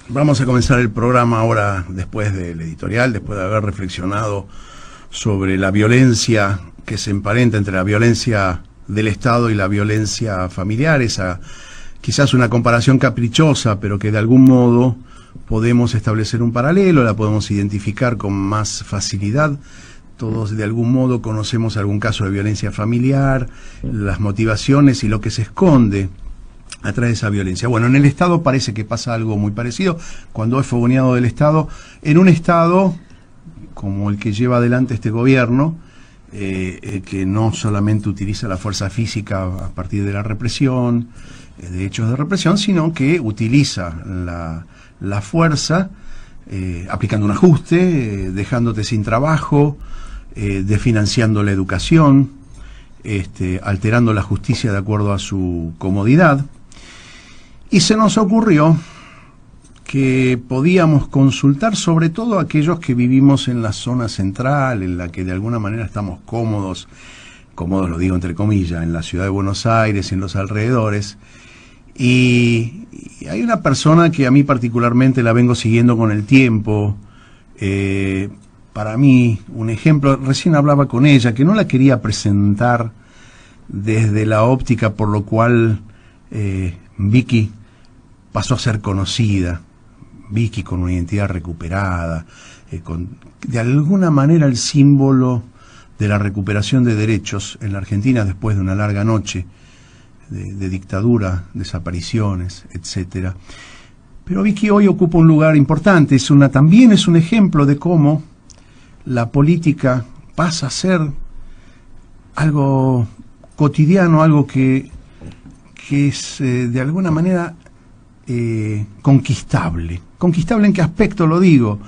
Vamos a comenzar el programa ahora, después del editorial, después de haber reflexionado sobre la violencia que se emparenta entre la violencia del Estado y la violencia familiar, esa quizás una comparación caprichosa, pero que de algún modo podemos establecer un paralelo, la podemos identificar con más facilidad. Todos de algún modo conocemos algún caso de violencia familiar, las motivaciones y lo que se esconde atrás de esa violencia. Bueno, en el Estado parece que pasa algo muy parecido. Cuando es fogoneado del Estado, en un Estado como el que lleva adelante este gobierno, que no solamente utiliza la fuerza física a partir de la represión, de hechos de represión, sino que utiliza la fuerza, aplicando un ajuste, dejándote sin trabajo, desfinanciando la educación, alterando la justicia de acuerdo a su comodidad. Y se nos ocurrió que podíamos consultar, sobre todo aquellos que vivimos en la zona central, en la que de alguna manera estamos cómodos lo digo entre comillas, en la ciudad de Buenos Aires, en los alrededores. Y hay una persona que a mí particularmente la vengo siguiendo con el tiempo, para mí un ejemplo, recién hablaba con ella, que no la quería presentar desde la óptica por lo cual Vicky pasó a ser conocida, Vicky con una identidad recuperada, de alguna manera el símbolo de la recuperación de derechos en la Argentina después de una larga noche de dictadura, desapariciones, etcétera. Pero Vicky hoy ocupa un lugar importante, también es un ejemplo de cómo la política pasa a ser algo cotidiano, algo que es de alguna manera conquistable. ¿Conquistable en qué aspecto lo digo?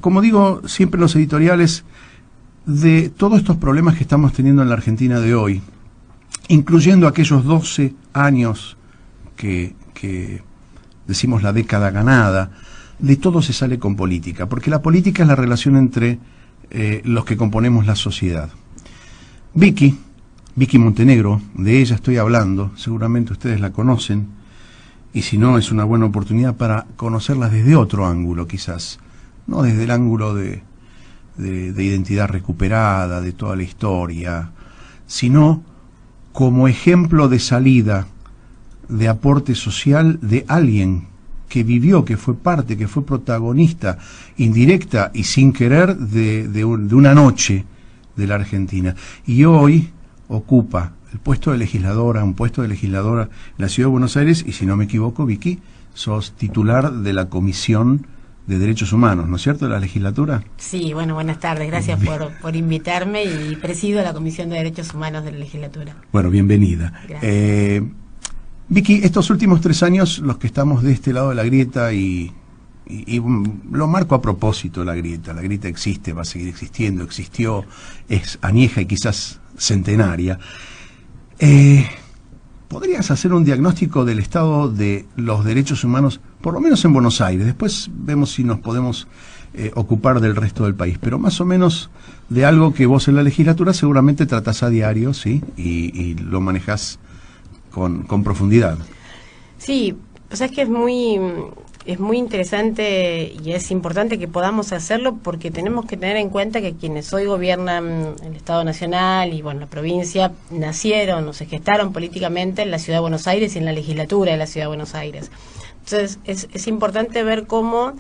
Como digo siempre en los editoriales, de todos estos problemas que estamos teniendo en la Argentina de hoy, incluyendo aquellos 12 años que decimos la década ganada, de todo se sale con política, porque la política es la relación entre los que componemos la sociedad. Vicky Montenegro, de ella estoy hablando, seguramente ustedes la conocen, y si no, es una buena oportunidad para conocerla desde otro ángulo, quizás, no desde el ángulo de identidad recuperada, de toda la historia, sino como ejemplo de salida, de aporte social de alguien que vivió, que fue parte, que fue protagonista, indirecta y sin querer, de una noche de la Argentina. Y hoy ocupa el puesto de legisladora, un puesto de legisladora en la Ciudad de Buenos Aires, y si no me equivoco, Vicky, sos titular de la Comisión de Derechos Humanos, ¿no es cierto?, de la legislatura. Sí, bueno, buenas tardes, gracias por invitarme, y presido la Comisión de Derechos Humanos de la legislatura. Bueno, bienvenida. Vicky, estos últimos 3 años, los que estamos de este lado de la grieta, y lo marco a propósito, la grieta existe, va a seguir existiendo, existió, es añeja y quizás centenaria. ¿Podrías hacer un diagnóstico del estado de los derechos humanos, por lo menos en Buenos Aires? Después vemos si nos podemos ocupar del resto del país, pero más o menos de algo que vos en la legislatura seguramente tratás a diario, ¿sí? Y lo manejás con profundidad. Sí, o sea, es que es muy interesante y es importante que podamos hacerlo, porque tenemos que tener en cuenta que quienes hoy gobiernan el Estado Nacional y bueno, la provincia, nacieron o se gestaron políticamente en la Ciudad de Buenos Aires y en la legislatura de la Ciudad de Buenos Aires. Entonces es importante ver cómo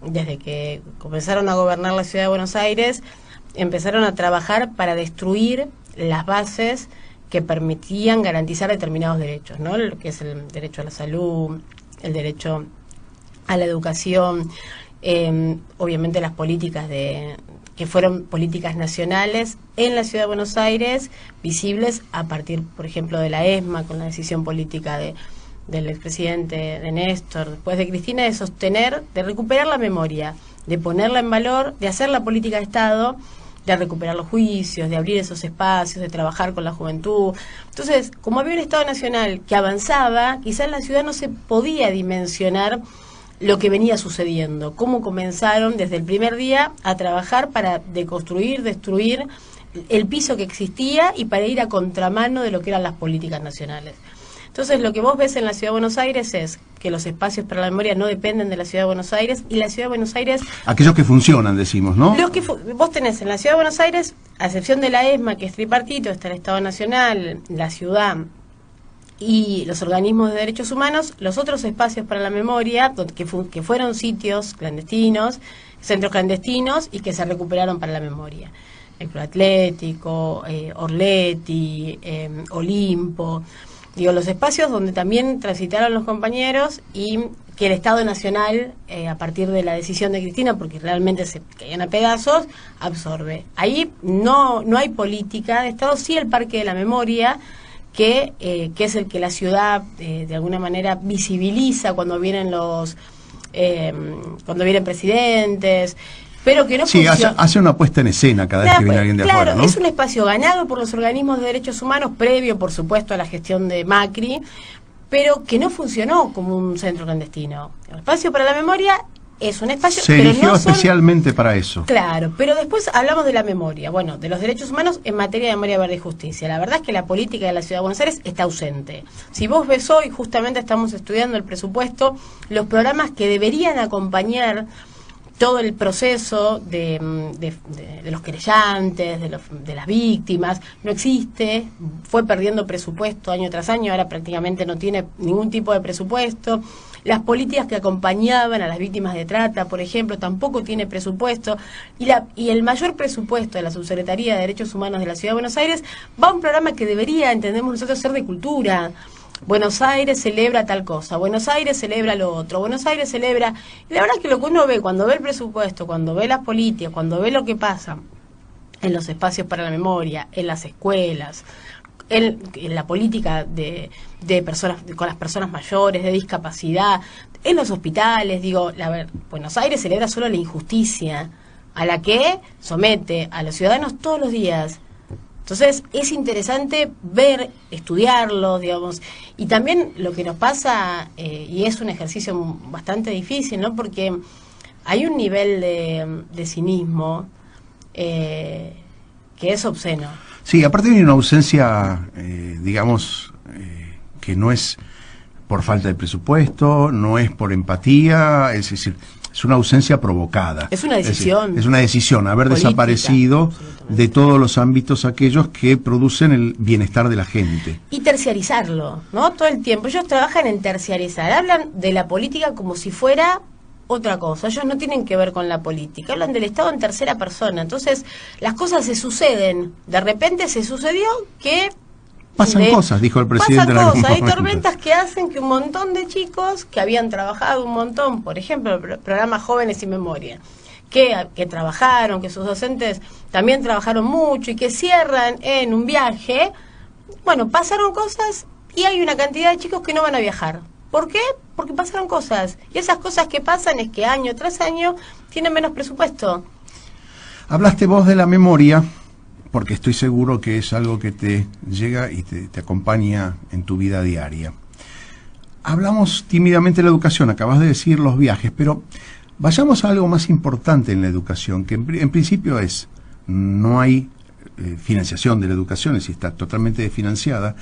desde que comenzaron a gobernar la Ciudad de Buenos Aires empezaron a trabajar para destruir las bases que permitían garantizar determinados derechos, ¿no? Lo que es el derecho a la salud, el derecho a la educación, obviamente las políticas que fueron políticas nacionales en la Ciudad de Buenos Aires, visibles a partir, por ejemplo, de la ESMA, con la decisión política del expresidente de Néstor, después de Cristina, de sostener, de recuperar la memoria, de ponerla en valor, de hacer la política de Estado, de recuperar los juicios, de abrir esos espacios, de trabajar con la juventud. Entonces, como había un Estado Nacional que avanzaba, quizás en la ciudad no se podía dimensionar lo que venía sucediendo, cómo comenzaron desde el primer día a trabajar para deconstruir, destruir el piso que existía y para ir a contramano de lo que eran las políticas nacionales. Entonces, lo que vos ves en la Ciudad de Buenos Aires es que los espacios para la memoria no dependen de la Ciudad de Buenos Aires, y la Ciudad de Buenos Aires... Aquellos que funcionan, decimos, ¿no? Los que vos tenés en la Ciudad de Buenos Aires, a excepción de la ESMA, que es tripartito, está el Estado Nacional, la ciudad y los organismos de derechos humanos, los otros espacios para la memoria, que fueron sitios clandestinos, centros clandestinos, y que se recuperaron para la memoria. El Club Atlético, Orleti, Olimpo, digo, los espacios donde también transitaron los compañeros, y que el Estado Nacional, a partir de la decisión de Cristina, porque realmente se caían a pedazos, absorbe. Ahí no hay política de Estado, sí el Parque de la Memoria, que es el que la ciudad de alguna manera visibiliza cuando vienen cuando vienen presidentes, pero que no funciona. Hace una puesta en escena cada vez que viene alguien de afuera, ¿no? Es un espacio ganado por los organismos de derechos humanos, previo, por supuesto, a la gestión de Macri, pero que no funcionó como un centro clandestino. El espacio para la memoria es un espacio... Se eligió especialmente para eso. Claro, pero después hablamos de la memoria, bueno, de los derechos humanos en materia de memoria, verdad y justicia. La verdad es que la política de la Ciudad de Buenos Aires está ausente. Si vos ves hoy, justamente estamos estudiando el presupuesto, los programas que deberían acompañar todo el proceso de los querellantes, de las víctimas, no existe, fue perdiendo presupuesto año tras año, ahora prácticamente no tiene ningún tipo de presupuesto. Las políticas que acompañaban a las víctimas de trata, por ejemplo, tampoco tiene presupuesto, y el mayor presupuesto de la Subsecretaría de Derechos Humanos de la Ciudad de Buenos Aires va a un programa que debería, entendemos nosotros, ser de cultura. Buenos Aires celebra tal cosa, Buenos Aires celebra lo otro, Buenos Aires celebra... Y la verdad es que lo que uno ve, cuando ve el presupuesto, cuando ve las políticas, cuando ve lo que pasa en los espacios para la memoria, en las escuelas, en la política de personas con las personas mayores, de discapacidad, en los hospitales, digo, Buenos Aires celebra solo la injusticia a la que somete a los ciudadanos todos los días. Entonces es interesante ver, estudiarlo, digamos, y también lo que nos pasa, y es un ejercicio bastante difícil, ¿no? Porque hay un nivel de cinismo que es obsceno. Sí, aparte hay una ausencia, digamos, que no es por falta de presupuesto, no es por empatía, es decir, es una ausencia provocada. Es una decisión. Es una decisión, haber política, desaparecido de todos los ámbitos aquellos que producen el bienestar de la gente. Y terciarizarlo, ¿no? Todo el tiempo. Ellos trabajan en terciarizar, hablan de la política como si fuera otra cosa. Ellos no tienen que ver con la política, hablan del Estado en tercera persona. Entonces, las cosas se suceden. De repente se sucedió que... Pasan cosas, dijo el presidente. Pasan cosas, hay tormentas que hacen que un montón de chicos que habían trabajado un montón, por ejemplo, el programa Jóvenes y Memoria, que trabajaron, que sus docentes también trabajaron mucho y que cierran en un viaje, bueno, pasaron cosas y hay una cantidad de chicos que no van a viajar. ¿Por qué? Porque pasaron cosas. Y esas cosas que pasan es que año tras año tienen menos presupuesto. Hablaste vos de la memoria, porque estoy seguro que es algo que te llega y te acompaña en tu vida diaria. Hablamos tímidamente de la educación, acabas de decir los viajes, pero vayamos a algo más importante en la educación, que en principio no hay financiación de la educación, es decir, está totalmente desfinanciada.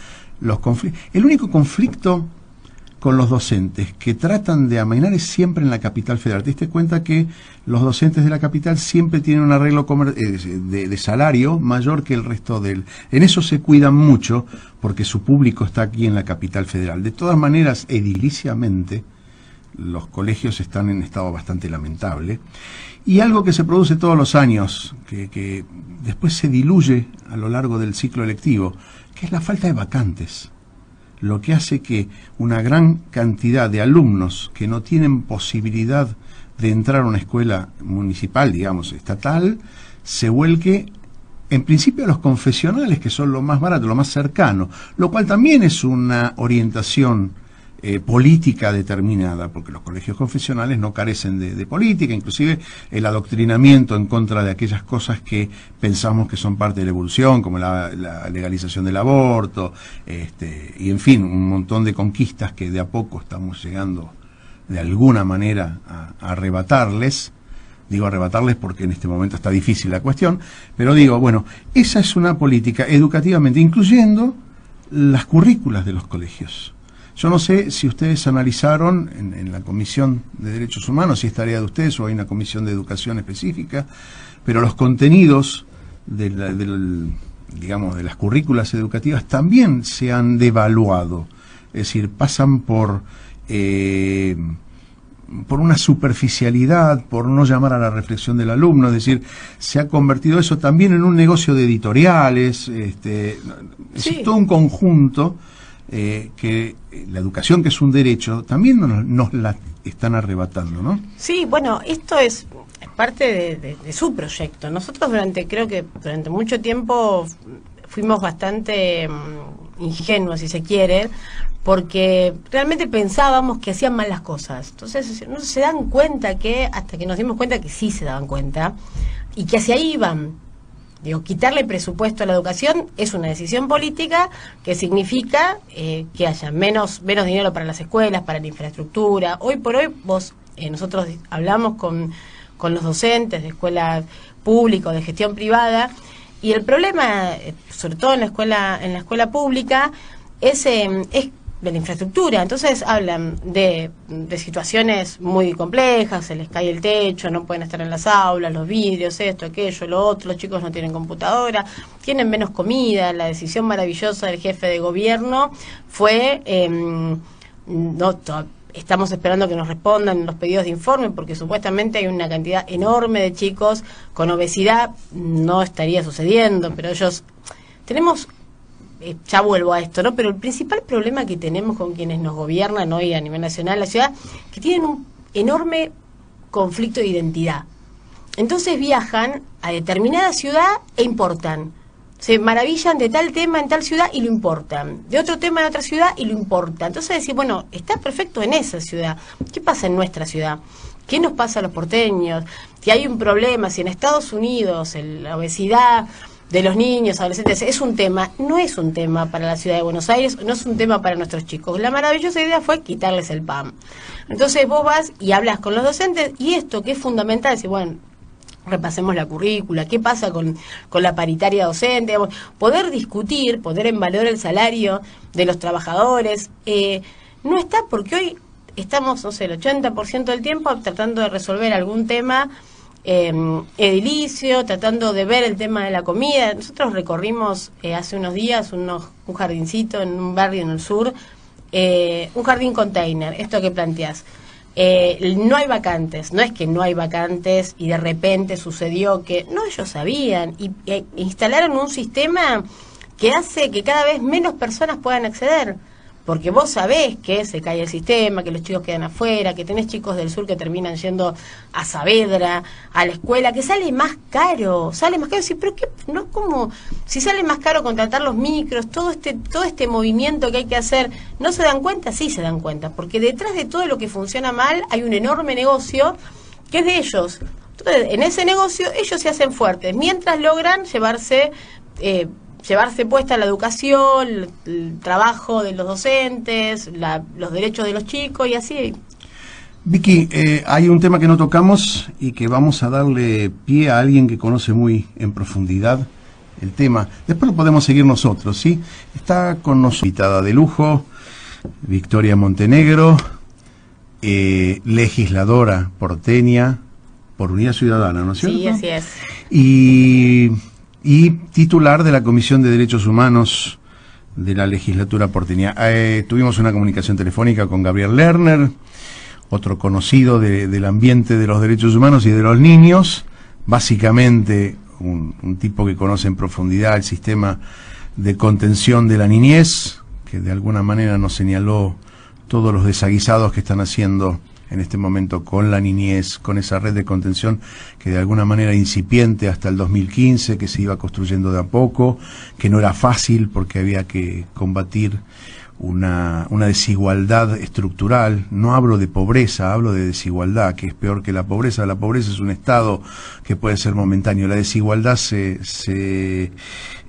El único conflicto con los docentes que tratan de amainar es siempre en la capital federal. ¿Te diste cuenta que los docentes de la capital siempre tienen un arreglo de salario mayor que el resto en eso se cuidan mucho porque su público está aquí en la capital federal? De todas maneras, ediliciamente, los colegios están en estado bastante lamentable. Y algo que se produce todos los años, que después se diluye a lo largo del ciclo lectivo, que es la falta de vacantes. Lo que hace que una gran cantidad de alumnos que no tienen posibilidad de entrar a una escuela municipal, digamos, estatal, se vuelque en principio a los confesionales, que son lo más barato, lo más cercano, lo cual también es una orientación política determinada, porque los colegios confesionales no carecen de política, inclusive el adoctrinamiento en contra de aquellas cosas que pensamos que son parte de la evolución, como la legalización del aborto, y en fin, un montón de conquistas que de a poco estamos llegando de alguna manera a arrebatarles. Digo arrebatarles porque en este momento está difícil la cuestión, pero digo, bueno, esa es una política educativamente, incluyendo las currículas de los colegios. Yo no sé si ustedes analizaron en la Comisión de Derechos Humanos, si es tarea de ustedes o hay una comisión de educación específica, pero los contenidos digamos, de las currículas educativas también se han devaluado. Es decir, pasan por una superficialidad, por no llamar a la reflexión del alumno. Es decir, se ha convertido eso también en un negocio de editoriales, es todo un conjunto que la educación, que es un derecho, también nos la están arrebatando, ¿no? Sí, bueno, esto es parte de su proyecto. Nosotros creo que durante mucho tiempo fuimos bastante ingenuos, si se quiere, porque realmente pensábamos que hacían mal las cosas. Entonces no se dan cuenta hasta que nos dimos cuenta que sí se daban cuenta, y que hacia ahí iban. Digo, quitarle presupuesto a la educación es una decisión política que significa que haya menos dinero para las escuelas, para la infraestructura. Hoy por hoy nosotros hablamos con los docentes de escuela pública o de gestión privada, y el problema, sobre todo en la escuela pública, es de la infraestructura. Entonces hablan de situaciones muy complejas, se les cae el techo, no pueden estar en las aulas, los vidrios, esto, aquello, lo otro, los chicos no tienen computadora, tienen menos comida. La decisión maravillosa del jefe de gobierno fue estamos esperando que nos respondan los pedidos de informe, porque supuestamente hay una cantidad enorme de chicos con obesidad. No estaría sucediendo, pero tenemos, ya vuelvo a esto, ¿no? Pero el principal problema que tenemos con quienes nos gobiernan hoy a nivel nacional en la ciudad, que tienen un enorme conflicto de identidad. Entonces viajan a determinada ciudad e importan. Se maravillan de tal tema en tal ciudad y lo importan, de otro tema en otra ciudad y lo importan. Entonces decir, bueno, está perfecto en esa ciudad, ¿qué pasa en nuestra ciudad? ¿Qué nos pasa a los porteños? Si hay un problema, si en Estados Unidos la obesidad de los niños, adolescentes, es un tema, no es un tema para la ciudad de Buenos Aires, no es un tema para nuestros chicos. La maravillosa idea fue quitarles el pan. Entonces vos vas y hablas con los docentes, y esto que es fundamental, es decir, bueno, repasemos la currícula, qué pasa con la paritaria docente, poder discutir, poner en valor el salario de los trabajadores, no está, porque hoy estamos, no sé, el 80% del tiempo tratando de resolver algún tema edilicio, tratando de ver el tema de la comida. Nosotros recorrimos hace unos días un jardincito en un barrio en el sur, un jardín container, esto que planteás. No hay vacantes, no es que no hay vacantes y de repente sucedió que... No, ellos sabían y instalaron un sistema que hace que cada vez menos personas puedan acceder. Porque vos sabés que se cae el sistema, que los chicos quedan afuera, que tenés chicos del sur que terminan yendo a Saavedra, a la escuela, que sale más caro. Sí, pero ¿qué? No, ¿cómo? Si sale más caro contratar los micros, todo este movimiento que hay que hacer, ¿no se dan cuenta? Sí se dan cuenta, porque detrás de todo lo que funciona mal hay un enorme negocio que es de ellos. Entonces, en ese negocio ellos se hacen fuertes, mientras logran llevarse puesta la educación, el trabajo de los docentes, los derechos de los chicos y así. Vicky, hay un tema que no tocamos y que vamos a darle pie a alguien que conoce muy en profundidad el tema. Después lo podemos seguir nosotros, ¿sí? Está con nosotros invitada de lujo, Victoria Montenegro, legisladora porteña por Unidad Ciudadana, ¿no es cierto? Sí, así es. Y titular de la Comisión de Derechos Humanos de la legislatura porteña. Tuvimos una comunicación telefónica con Gabriel Lerner, otro conocido del ambiente de los derechos humanos y de los niños, básicamente un tipo que conoce en profundidad el sistema de contención de la niñez, que de alguna manera nos señaló todos los desaguisados que están haciendo en este momento con la niñez, con esa red de contención que de alguna manera incipiente hasta el 2015, que se iba construyendo de a poco, que no era fácil porque había que combatir una desigualdad estructural. No hablo de pobreza, hablo de desigualdad, que es peor que la pobreza. La pobreza es un estado que puede ser momentáneo. La desigualdad se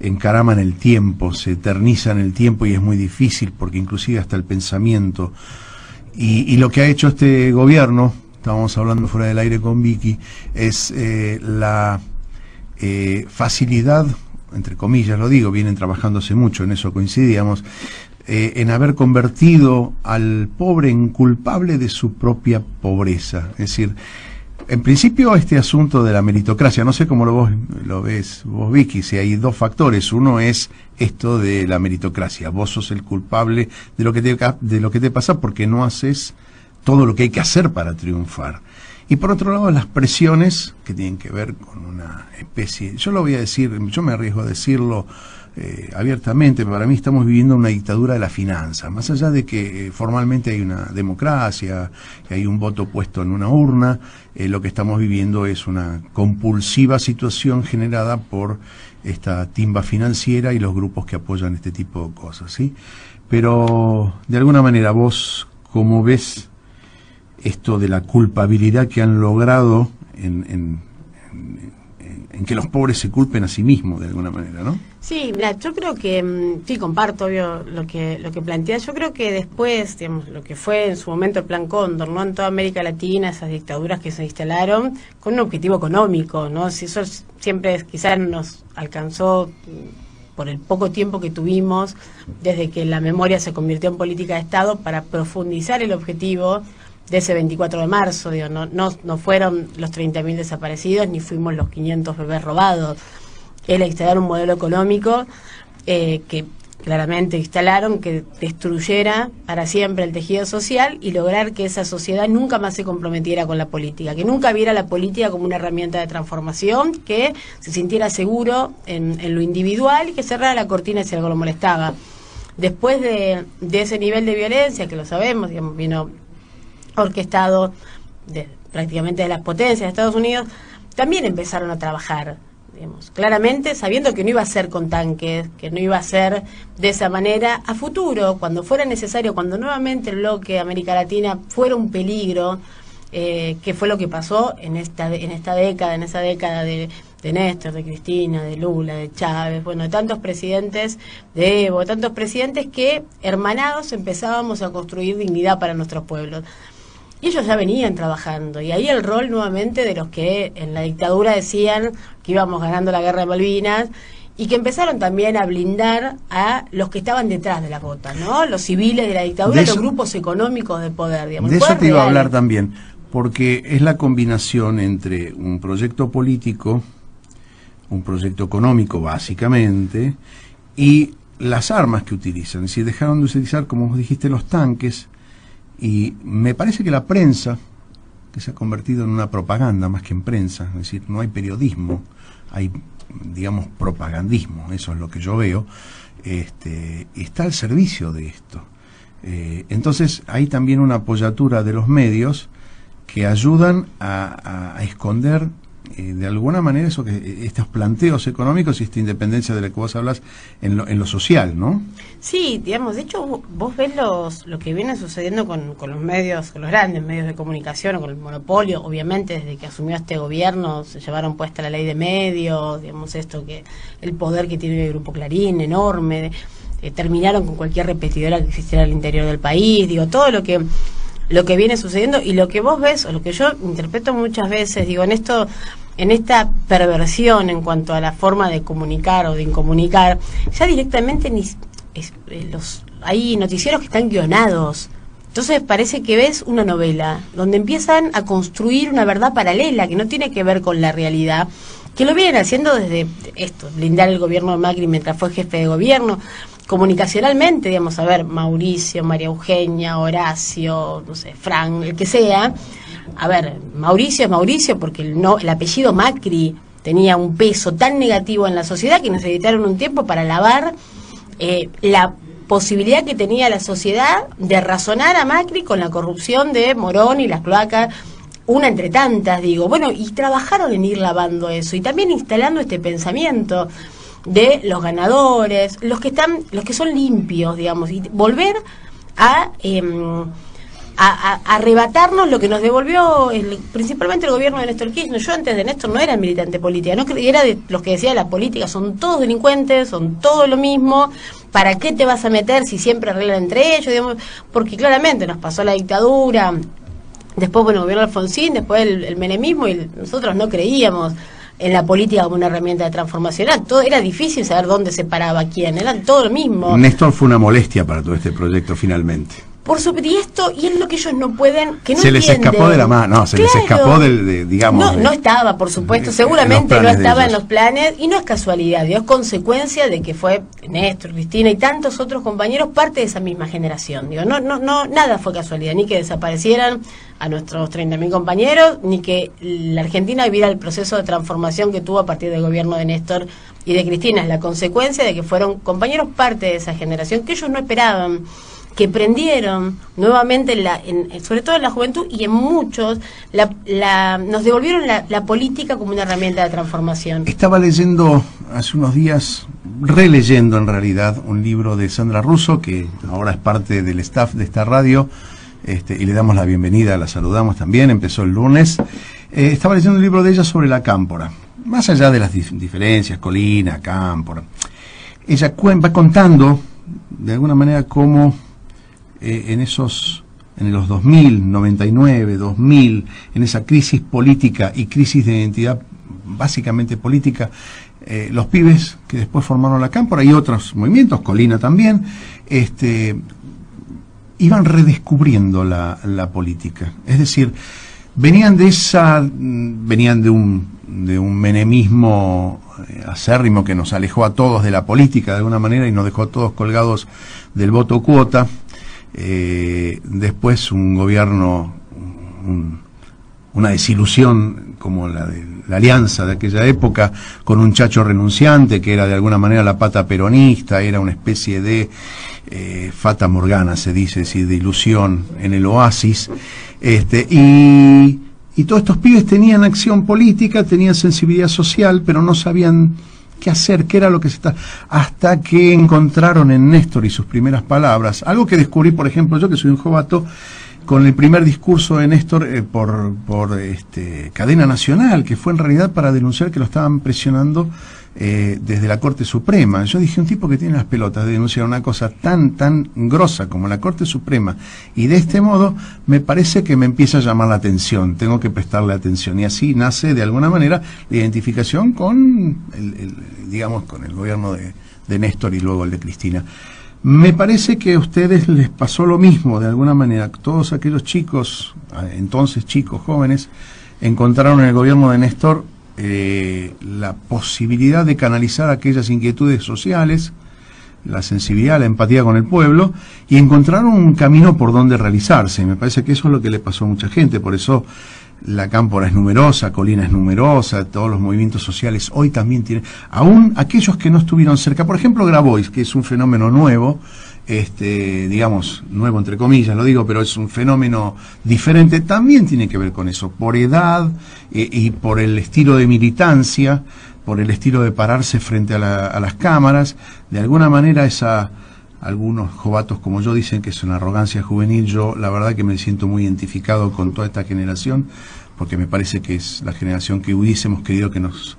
encarama en el tiempo, se eterniza en el tiempo y es muy difícil porque inclusive hasta el pensamiento. Y lo que ha hecho este gobierno, estábamos hablando fuera del aire con Vicky, es la facilidad, entre comillas lo digo, vienen trabajándose mucho, en eso coincidíamos, en haber convertido al pobre en culpable de su propia pobreza. Es decir, en principio este asunto de la meritocracia, no sé cómo lo ves vos, Vicky, si hay dos factores. Uno es esto de la meritocracia. Vos sos el culpable de lo que te pasa porque no haces todo lo que hay que hacer para triunfar. Y por otro lado, las presiones que tienen que ver con una especie, yo lo voy a decir, yo me arriesgo a decirlo abiertamente, para mí estamos viviendo una dictadura de la finanza, más allá de que formalmente hay una democracia, que hay un voto puesto en una urna, lo que estamos viviendo es una compulsiva situación generada por esta timba financiera y los grupos que apoyan este tipo de cosas, ¿sí? Pero, de alguna manera, vos, ¿cómo ves esto de la culpabilidad que han logrado en que los pobres se culpen a sí mismos de alguna manera, ¿no? Sí, mira, yo creo que, sí, comparto, obvio, lo que planteas. Yo creo que después, digamos, lo que fue en su momento el Plan Cóndor, ¿no? En toda América Latina, esas dictaduras que se instalaron con un objetivo económico, ¿no? Si eso siempre quizás nos alcanzó por el poco tiempo que tuvimos desde que la memoria se convirtió en política de Estado para profundizar el objetivo de ese 24 de marzo, digo, no fueron los 30.000 desaparecidos, ni fuimos los 500 bebés robados. Era instalar un modelo económico que claramente instalaron, que destruyera para siempre el tejido social y lograr que esa sociedad nunca más se comprometiera con la política, que nunca viera la política como una herramienta de transformación, que se sintiera seguro en lo individual y que cerrara la cortina si algo lo molestaba. Después de ese nivel de violencia, que lo sabemos, digamos, vino orquestado prácticamente de las potencias de Estados Unidos, también empezaron a trabajar, digamos, claramente sabiendo que no iba a ser con tanques, que no iba a ser de esa manera. A futuro, cuando fuera necesario, cuando nuevamente el bloque América Latina fuera un peligro, que fue lo que pasó en esa década de Néstor, de Cristina, de Lula, de Chávez, bueno, de tantos presidentes, de Evo, de tantos presidentes que hermanados empezábamos a construir dignidad para nuestros pueblos. Y ellos ya venían trabajando, y ahí el rol nuevamente de los que en la dictadura decían que íbamos ganando la guerra de Malvinas, y que empezaron también a blindar a los que estaban detrás de la bota, ¿no? Los civiles de la dictadura, los grupos económicos de poder, digamos. De eso te iba a hablar también, porque es la combinación entre un proyecto político, un proyecto económico básicamente, y las armas que utilizan. Es decir, dejaron de utilizar, como vos dijiste, los tanques. Y me parece que la prensa, que se ha convertido en una propaganda más que en prensa, es decir, no hay periodismo, hay, digamos, propagandismo, eso es lo que yo veo, está al servicio de esto. Entonces hay también una apoyatura de los medios que ayudan a esconder de alguna manera estos planteos económicos y esta independencia de la que vos hablas en lo social, ¿no? Sí, digamos, de hecho vos ves lo que viene sucediendo con los medios, con los grandes medios de comunicación, o con el monopolio. Obviamente desde que asumió este gobierno se llevaron puesta la ley de medios, digamos, el poder que tiene el Grupo Clarín, enorme, terminaron con cualquier repetidora que existiera al interior del país, digo, todo lo que viene sucediendo y lo que vos ves, o lo que yo interpreto muchas veces, digo, en esta perversión en cuanto a la forma de comunicar o de incomunicar, ya directamente hay noticieros que están guionados. Entonces parece que ves una novela donde empiezan a construir una verdad paralela que no tiene que ver con la realidad, que lo vienen haciendo desde blindar el gobierno de Macri mientras fue jefe de gobierno. Comunicacionalmente, digamos, a ver, Mauricio, María Eugenia, Horacio, no sé, Frank, el que sea. A ver, Mauricio es Mauricio porque el apellido Macri tenía un peso tan negativo en la sociedad que necesitaron un tiempo para lavar la posibilidad que tenía la sociedad de razonar a Macri con la corrupción de Morón y las cloacas, una entre tantas, digo. Bueno, y trabajaron en ir lavando eso y también instalando este pensamiento de los ganadores, los que son limpios, digamos, y volver a arrebatarnos lo que nos devolvió principalmente el gobierno de Néstor Kirchner. Yo antes de Néstor no era militante política, no era de los que decía la política son todos delincuentes, son todos lo mismo, ¿para qué te vas a meter si siempre arreglan entre ellos? Digamos, porque claramente nos pasó la dictadura, después bueno, el gobierno de Alfonsín, después el menemismo, y nosotros no creíamos en la política como una herramienta de transformación. Era difícil saber dónde se paraba quién, eran todo lo mismo. Néstor fue una molestia para todo este proyecto finalmente. Por supuesto, y es lo que ellos no pueden, que no se les entienden. Escapó de la mano, se les escapó digamos... No estaba, por supuesto, seguramente no estaba en los planes, y no es casualidad, es consecuencia de que fue Néstor, Cristina y tantos otros compañeros parte de esa misma generación. Digo, nada fue casualidad, ni que desaparecieran a nuestros 30.000 compañeros, ni que la Argentina viviera el proceso de transformación que tuvo a partir del gobierno de Néstor y de Cristina. Es la consecuencia de que fueron compañeros parte de esa generación que ellos no esperaban, que prendieron nuevamente, sobre todo en la juventud y en muchos, nos devolvieron la política como una herramienta de transformación. Estaba leyendo hace unos días, releyendo en realidad, un libro de Sandra Russo, que ahora es parte del staff de esta radio, y le damos la bienvenida, la saludamos también, empezó el lunes. Estaba leyendo un libro de ella sobre la cámpora, más allá de las diferencias, colina, cámpora. Ella va contando, de alguna manera, cómo en los 2000, 99, 2000, en esa crisis política y crisis de identidad básicamente política, los pibes que después formaron la cámpora y otros movimientos, Colina también, iban redescubriendo la política. Es decir, venían de un menemismo acérrimo que nos alejó a todos de la política de alguna manera y nos dejó a todos colgados del voto cuota. Después un gobierno, una desilusión como la de la Alianza de aquella época, con un Chacho renunciante que era de alguna manera la pata peronista, era una especie de fata morgana, se dice, es decir, de ilusión en el oasis, y todos estos pibes tenían acción política, tenían sensibilidad social, pero no sabían qué hacer, qué era lo que se está... Hasta que encontraron en Néstor y sus primeras palabras, algo que descubrí, por ejemplo, yo que soy un jovato, con el primer discurso de Néstor por cadena nacional, que fue en realidad para denunciar que lo estaban presionando desde la Corte Suprema. Yo dije, un tipo que tiene las pelotas de denunciar una cosa tan grosa como la Corte Suprema, y de este modo me parece que me empieza a llamar la atención, tengo que prestarle atención, y así nace de alguna manera la identificación con digamos, con el gobierno de Néstor y luego el de Cristina. Me parece que a ustedes les pasó lo mismo, de alguna manera. Todos aquellos chicos, entonces chicos, jóvenes, encontraron en el gobierno de Néstor la posibilidad de canalizar aquellas inquietudes sociales, la sensibilidad, la empatía con el pueblo, y encontraron un camino por donde realizarse. Me parece que eso es lo que le pasó a mucha gente, por eso la cámpora es numerosa, Colina es numerosa, todos los movimientos sociales hoy también tienen, aún aquellos que no estuvieron cerca, por ejemplo Grabois, que es un fenómeno nuevo, digamos, nuevo entre comillas lo digo, pero es un fenómeno diferente, también tiene que ver con eso, por edad y por el estilo de militancia, por el estilo de pararse frente a las cámaras, de alguna manera algunos jovatos como yo dicen que es una arrogancia juvenil. Yo la verdad que me siento muy identificado con toda esta generación, porque me parece que es la generación que hubiésemos querido que nos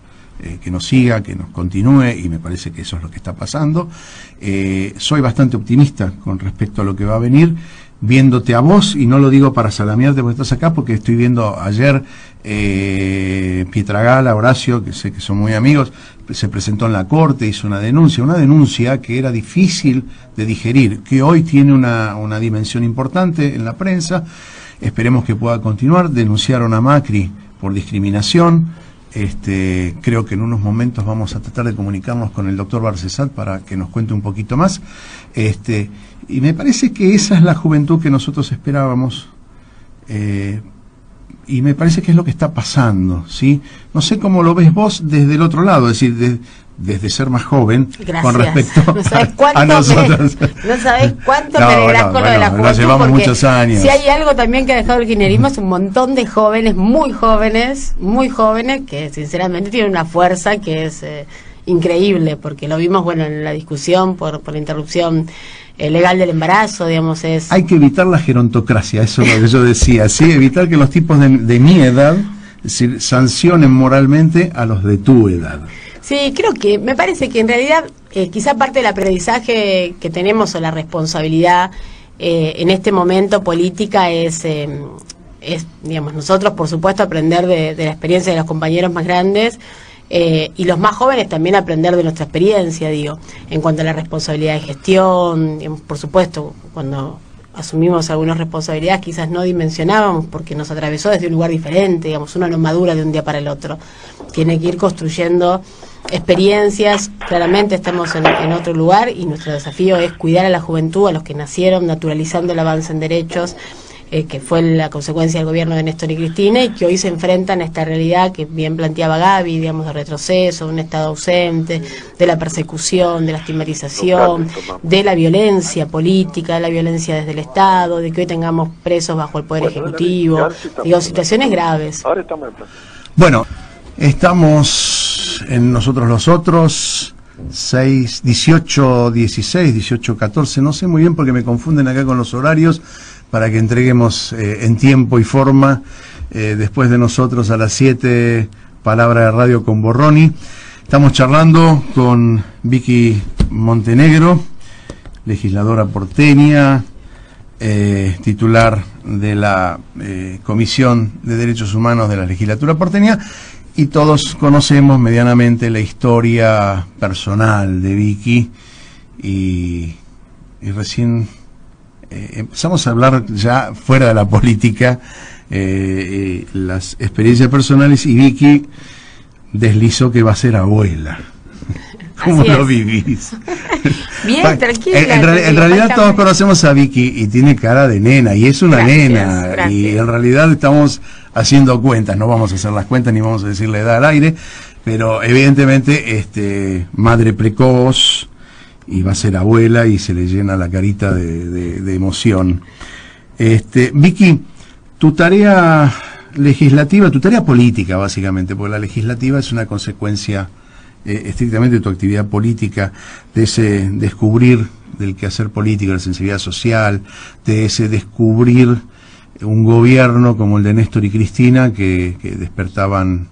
siga, que nos continúe, y me parece que eso es lo que está pasando. Soy bastante optimista con respecto a lo que va a venir, viéndote a vos, y no lo digo para salamearte porque estás acá, porque estoy viendo ayer Pietragala, Horacio, que sé que son muy amigos, se presentó en la Corte, hizo una denuncia que era difícil de digerir, que hoy tiene una dimensión importante en la prensa. Esperemos que pueda continuar. Denunciaron a Macri por discriminación. Creo que en unos momentos vamos a tratar de comunicarnos con el doctor Barcesat para que nos cuente un poquito más. Y me parece que esa es la juventud que nosotros esperábamos. Y me parece que es lo que está pasando, ¿sí? No sé cómo lo ves vos desde el otro lado, es decir, desde ser más joven. Gracias. Con respecto a nosotros. No sabés cuánto me alegrás con lo de la juventud. Nos llevamos muchos años. Si hay algo también que ha dejado el kirchnerismo es un montón de jóvenes, muy jóvenes, que sinceramente tienen una fuerza que es increíble, porque lo vimos, bueno, en la discusión por la interrupción legal del embarazo, digamos, es... Hay que evitar la gerontocracia, eso es lo que yo decía, ¿sí? Evitar que los tipos de mi edad, es decir, sancionen moralmente a los de tu edad. Sí, me parece que en realidad quizá parte del aprendizaje que tenemos o la responsabilidad en este momento política es, digamos, nosotros por supuesto aprender de la experiencia de los compañeros más grandes, y los más jóvenes también aprender de nuestra experiencia, digo, en cuanto a la responsabilidad de gestión. Por supuesto, cuando asumimos algunas responsabilidades quizás no dimensionábamos porque nos atravesó desde un lugar diferente, digamos, uno no madura de un día para el otro, tiene que ir construyendo experiencias. Claramente estamos en otro lugar y nuestro desafío es cuidar a la juventud, a los que nacieron naturalizando el avance en derechos, que fue la consecuencia del gobierno de Néstor y Cristina, y que hoy se enfrentan a esta realidad que bien planteaba Gaby, digamos, de retroceso, de un Estado ausente, de la persecución, de la estigmatización, de la violencia política, de la violencia desde el Estado, de que hoy tengamos presos bajo el Poder Ejecutivo, digo, situaciones graves. Bueno, estamos en Nosotros los Otros, 6, 18, 16, 18, 14, no sé muy bien porque me confunden acá con los horarios, para que entreguemos en tiempo y forma, después de nosotros a las 7, Palabra de Radio con Borroni. Estamos charlando con Vicky Montenegro, legisladora porteña, titular de la Comisión de Derechos Humanos de la Legislatura porteña, y todos conocemos medianamente la historia personal de Vicky, y recién empezamos a hablar ya fuera de la política, las experiencias personales, y Vicky deslizó que va a ser abuela. ¿Cómo lo vivís? Bien, tranquila. En realidad todos conocemos a Vicky y tiene cara de nena, y es una nena, gracias. Y en realidad estamos haciendo cuentas, no vamos a hacer las cuentas ni vamos a decir la edad al aire, pero evidentemente madre precoz, y va a ser abuela, y se le llena la carita de emoción. Vicky, tu tarea legislativa, tu tarea política básicamente, porque la legislativa es una consecuencia estrictamente de tu actividad política, de ese descubrir del quehacer político, la sensibilidad social, de ese descubrir un gobierno como el de Néstor y Cristina que despertaban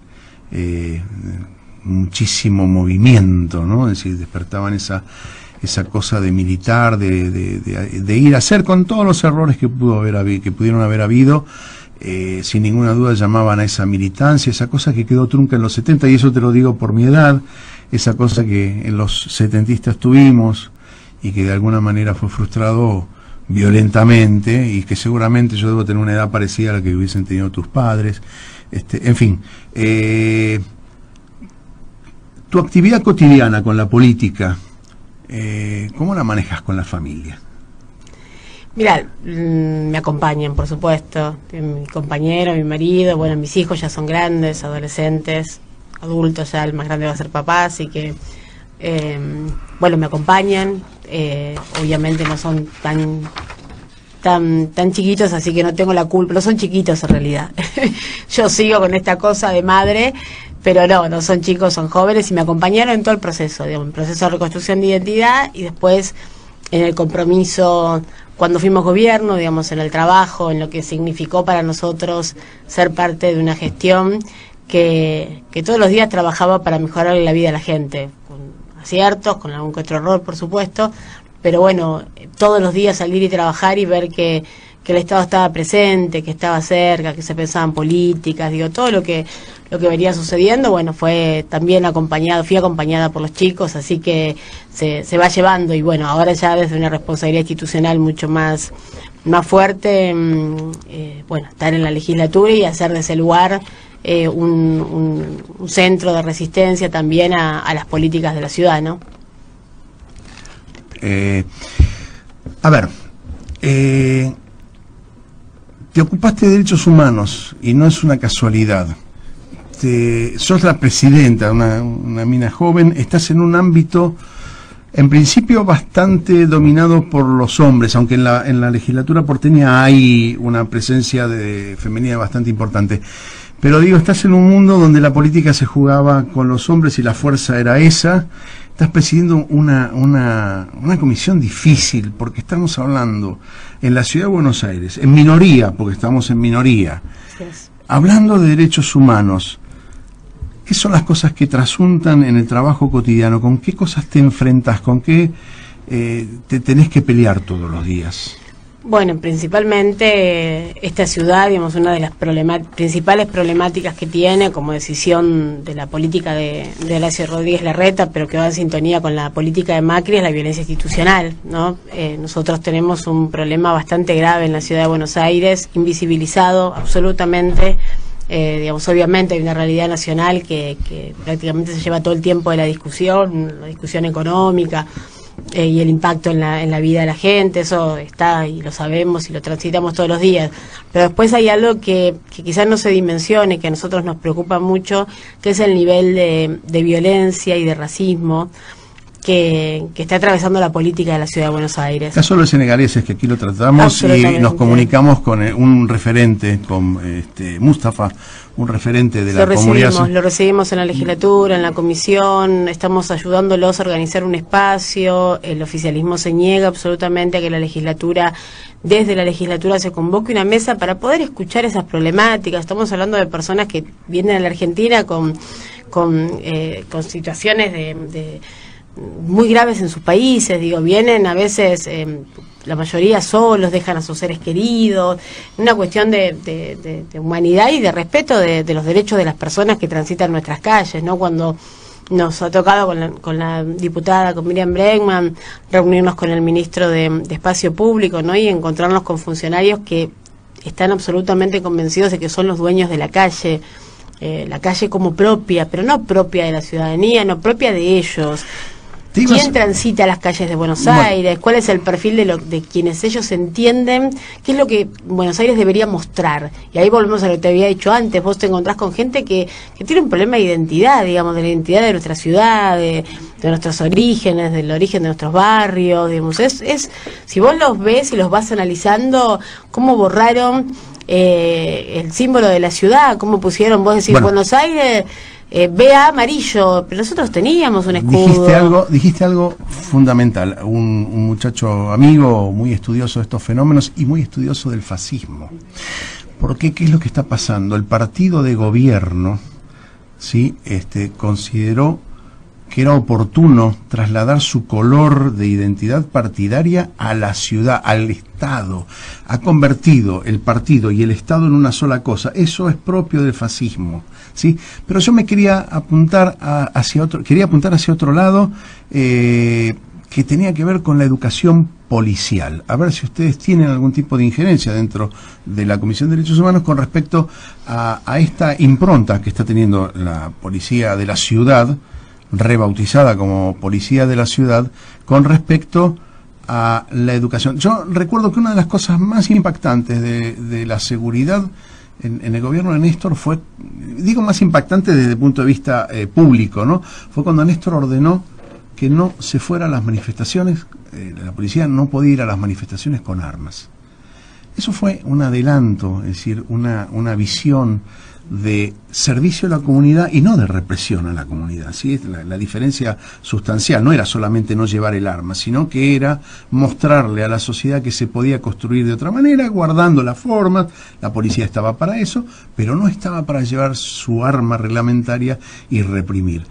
muchísimo movimiento, ¿no? Es decir, despertaban esa cosa de militar, de ir a hacer, con todos los errores que pudieron haber habido, sin ninguna duda llamaban a esa militancia, esa cosa que quedó trunca en los 70, y eso te lo digo por mi edad, esa cosa que en los setentistas tuvimos y que de alguna manera fue frustrado violentamente, y que seguramente yo debo tener una edad parecida a la que hubiesen tenido tus padres. En fin, tu actividad cotidiana con la política, ¿cómo la manejas con la familia? Mira, me acompañan, por supuesto, mi compañero, mi marido, bueno, mis hijos ya son grandes, adolescentes, adultos, ya el más grande va a ser papá, así que, bueno, me acompañan, obviamente no son tan chiquitos, así que no tengo la culpa, no son chiquitos en realidad, yo sigo con esta cosa de madre, pero no son chicos, son jóvenes, y me acompañaron en todo el proceso, digamos, el proceso de reconstrucción de identidad, y después en el compromiso cuando fuimos gobierno, digamos, en el trabajo, en lo que significó para nosotros ser parte de una gestión que todos los días trabajaba para mejorar la vida de la gente, con aciertos, con algún que otro error, por supuesto, pero bueno, todos los días salir y trabajar y ver que el Estado estaba presente, que estaba cerca, que se pensaban políticas, digo, todo lo que venía sucediendo, bueno, fue también fui acompañada por los chicos, así que se va llevando, y bueno, ahora ya desde una responsabilidad institucional mucho más fuerte, bueno, estar en la legislatura y hacer de ese lugar un centro de resistencia también a las políticas de la ciudad, ¿no? A ver, te ocupaste de derechos humanos, y no es una casualidad. Sos la presidenta, una mina joven, estás en un ámbito, en principio, bastante dominado por los hombres, aunque en la legislatura porteña hay una presencia femenina bastante importante. Pero digo, estás en un mundo donde la política se jugaba con los hombres y la fuerza era esa. Estás presidiendo una comisión difícil, porque estamos hablando en la ciudad de Buenos Aires, en minoría, porque estamos en minoría, hablando de derechos humanos. ¿Qué son las cosas que trasuntan en el trabajo cotidiano? ¿Con qué cosas te enfrentas? ¿Con qué te tenés que pelear todos los días? Bueno, principalmente esta ciudad, digamos, una de las principales problemáticas que tiene como decisión de la política de Horacio Rodríguez Larreta, pero que va en sintonía con la política de Macri, es la violencia institucional, ¿no? Nosotros tenemos un problema bastante grave en la ciudad de Buenos Aires, invisibilizado absolutamente. Digamos, obviamente hay una realidad nacional que prácticamente se lleva todo el tiempo de la discusión económica, y el impacto en la vida de la gente, eso está y lo sabemos y lo transitamos todos los días, pero después hay algo que quizás no se dimensione, que a nosotros nos preocupa mucho, que es el nivel de violencia y de racismo que está atravesando la política de la ciudad de Buenos Aires. Caso de los senegaleses, que aquí lo tratamos y nos comunicamos con un referente, con Mustafa, un referente de la comunidad. Lo recibimos en la legislatura, en la comisión, estamos ayudándolos a organizar un espacio. El oficialismo se niega absolutamente a que desde la legislatura se convoque una mesa para poder escuchar esas problemáticas. Estamos hablando de personas que vienen a la Argentina con situaciones de muy graves en sus países, vienen a veces, la mayoría solos, dejan a sus seres queridos, una cuestión de humanidad y de respeto de los derechos de las personas que transitan nuestras calles, ¿no? Cuando nos ha tocado con la diputada, con Miriam Bregman, reunirnos con el ministro de Espacio Público, ¿no? Y encontrarnos con funcionarios que están absolutamente convencidos de que son los dueños de la calle como propia, pero no propia de la ciudadanía, no propia de ellos. ¿Quién transita las calles de Buenos Aires? ¿Cuál es el perfil de quienes ellos entienden? ¿Qué es lo que Buenos Aires debería mostrar? Y ahí volvemos a lo que te había dicho antes. Vos te encontrás con gente que tiene un problema de identidad, digamos, de la identidad de nuestra ciudad, de nuestros orígenes, del origen de nuestros barrios, digamos. Si vos los ves y los vas analizando, cómo borraron el símbolo de la ciudad, cómo pusieron, vos decís, Buenos Aires... BA amarillo, pero nosotros teníamos un escudo. Dijiste algo fundamental, un muchacho amigo muy estudioso de estos fenómenos y muy estudioso del fascismo. Porque ¿qué es lo que está pasando? El partido de gobierno, ¿sí? Consideró que era oportuno trasladar su color de identidad partidaria a la ciudad, al Estado. Ha convertido el partido y el Estado en una sola cosa. Eso es propio del fascismo, ¿sí? Pero yo me quería apuntar hacia otro lado, que tenía que ver con la educación policial. A ver si ustedes tienen algún tipo de injerencia dentro de la Comisión de Derechos Humanos con respecto a esta impronta que está teniendo la policía de la ciudad, rebautizada como Policía de la Ciudad, con respecto a la educación. Yo recuerdo que una de las cosas más impactantes de la seguridad en el gobierno de Néstor fue, digo más impactante desde el punto de vista público, ¿no? Fue cuando Néstor ordenó que no se fuera a las manifestaciones, la policía no podía ir a las manifestaciones con armas. Eso fue un adelanto, es decir, una visión de servicio a la comunidad y no de represión a la comunidad, ¿sí? La diferencia sustancial no era solamente no llevar el arma, sino que era mostrarle a la sociedad que se podía construir de otra manera, guardando las formas. La policía estaba para eso, pero no estaba para llevar su arma reglamentaria y reprimir.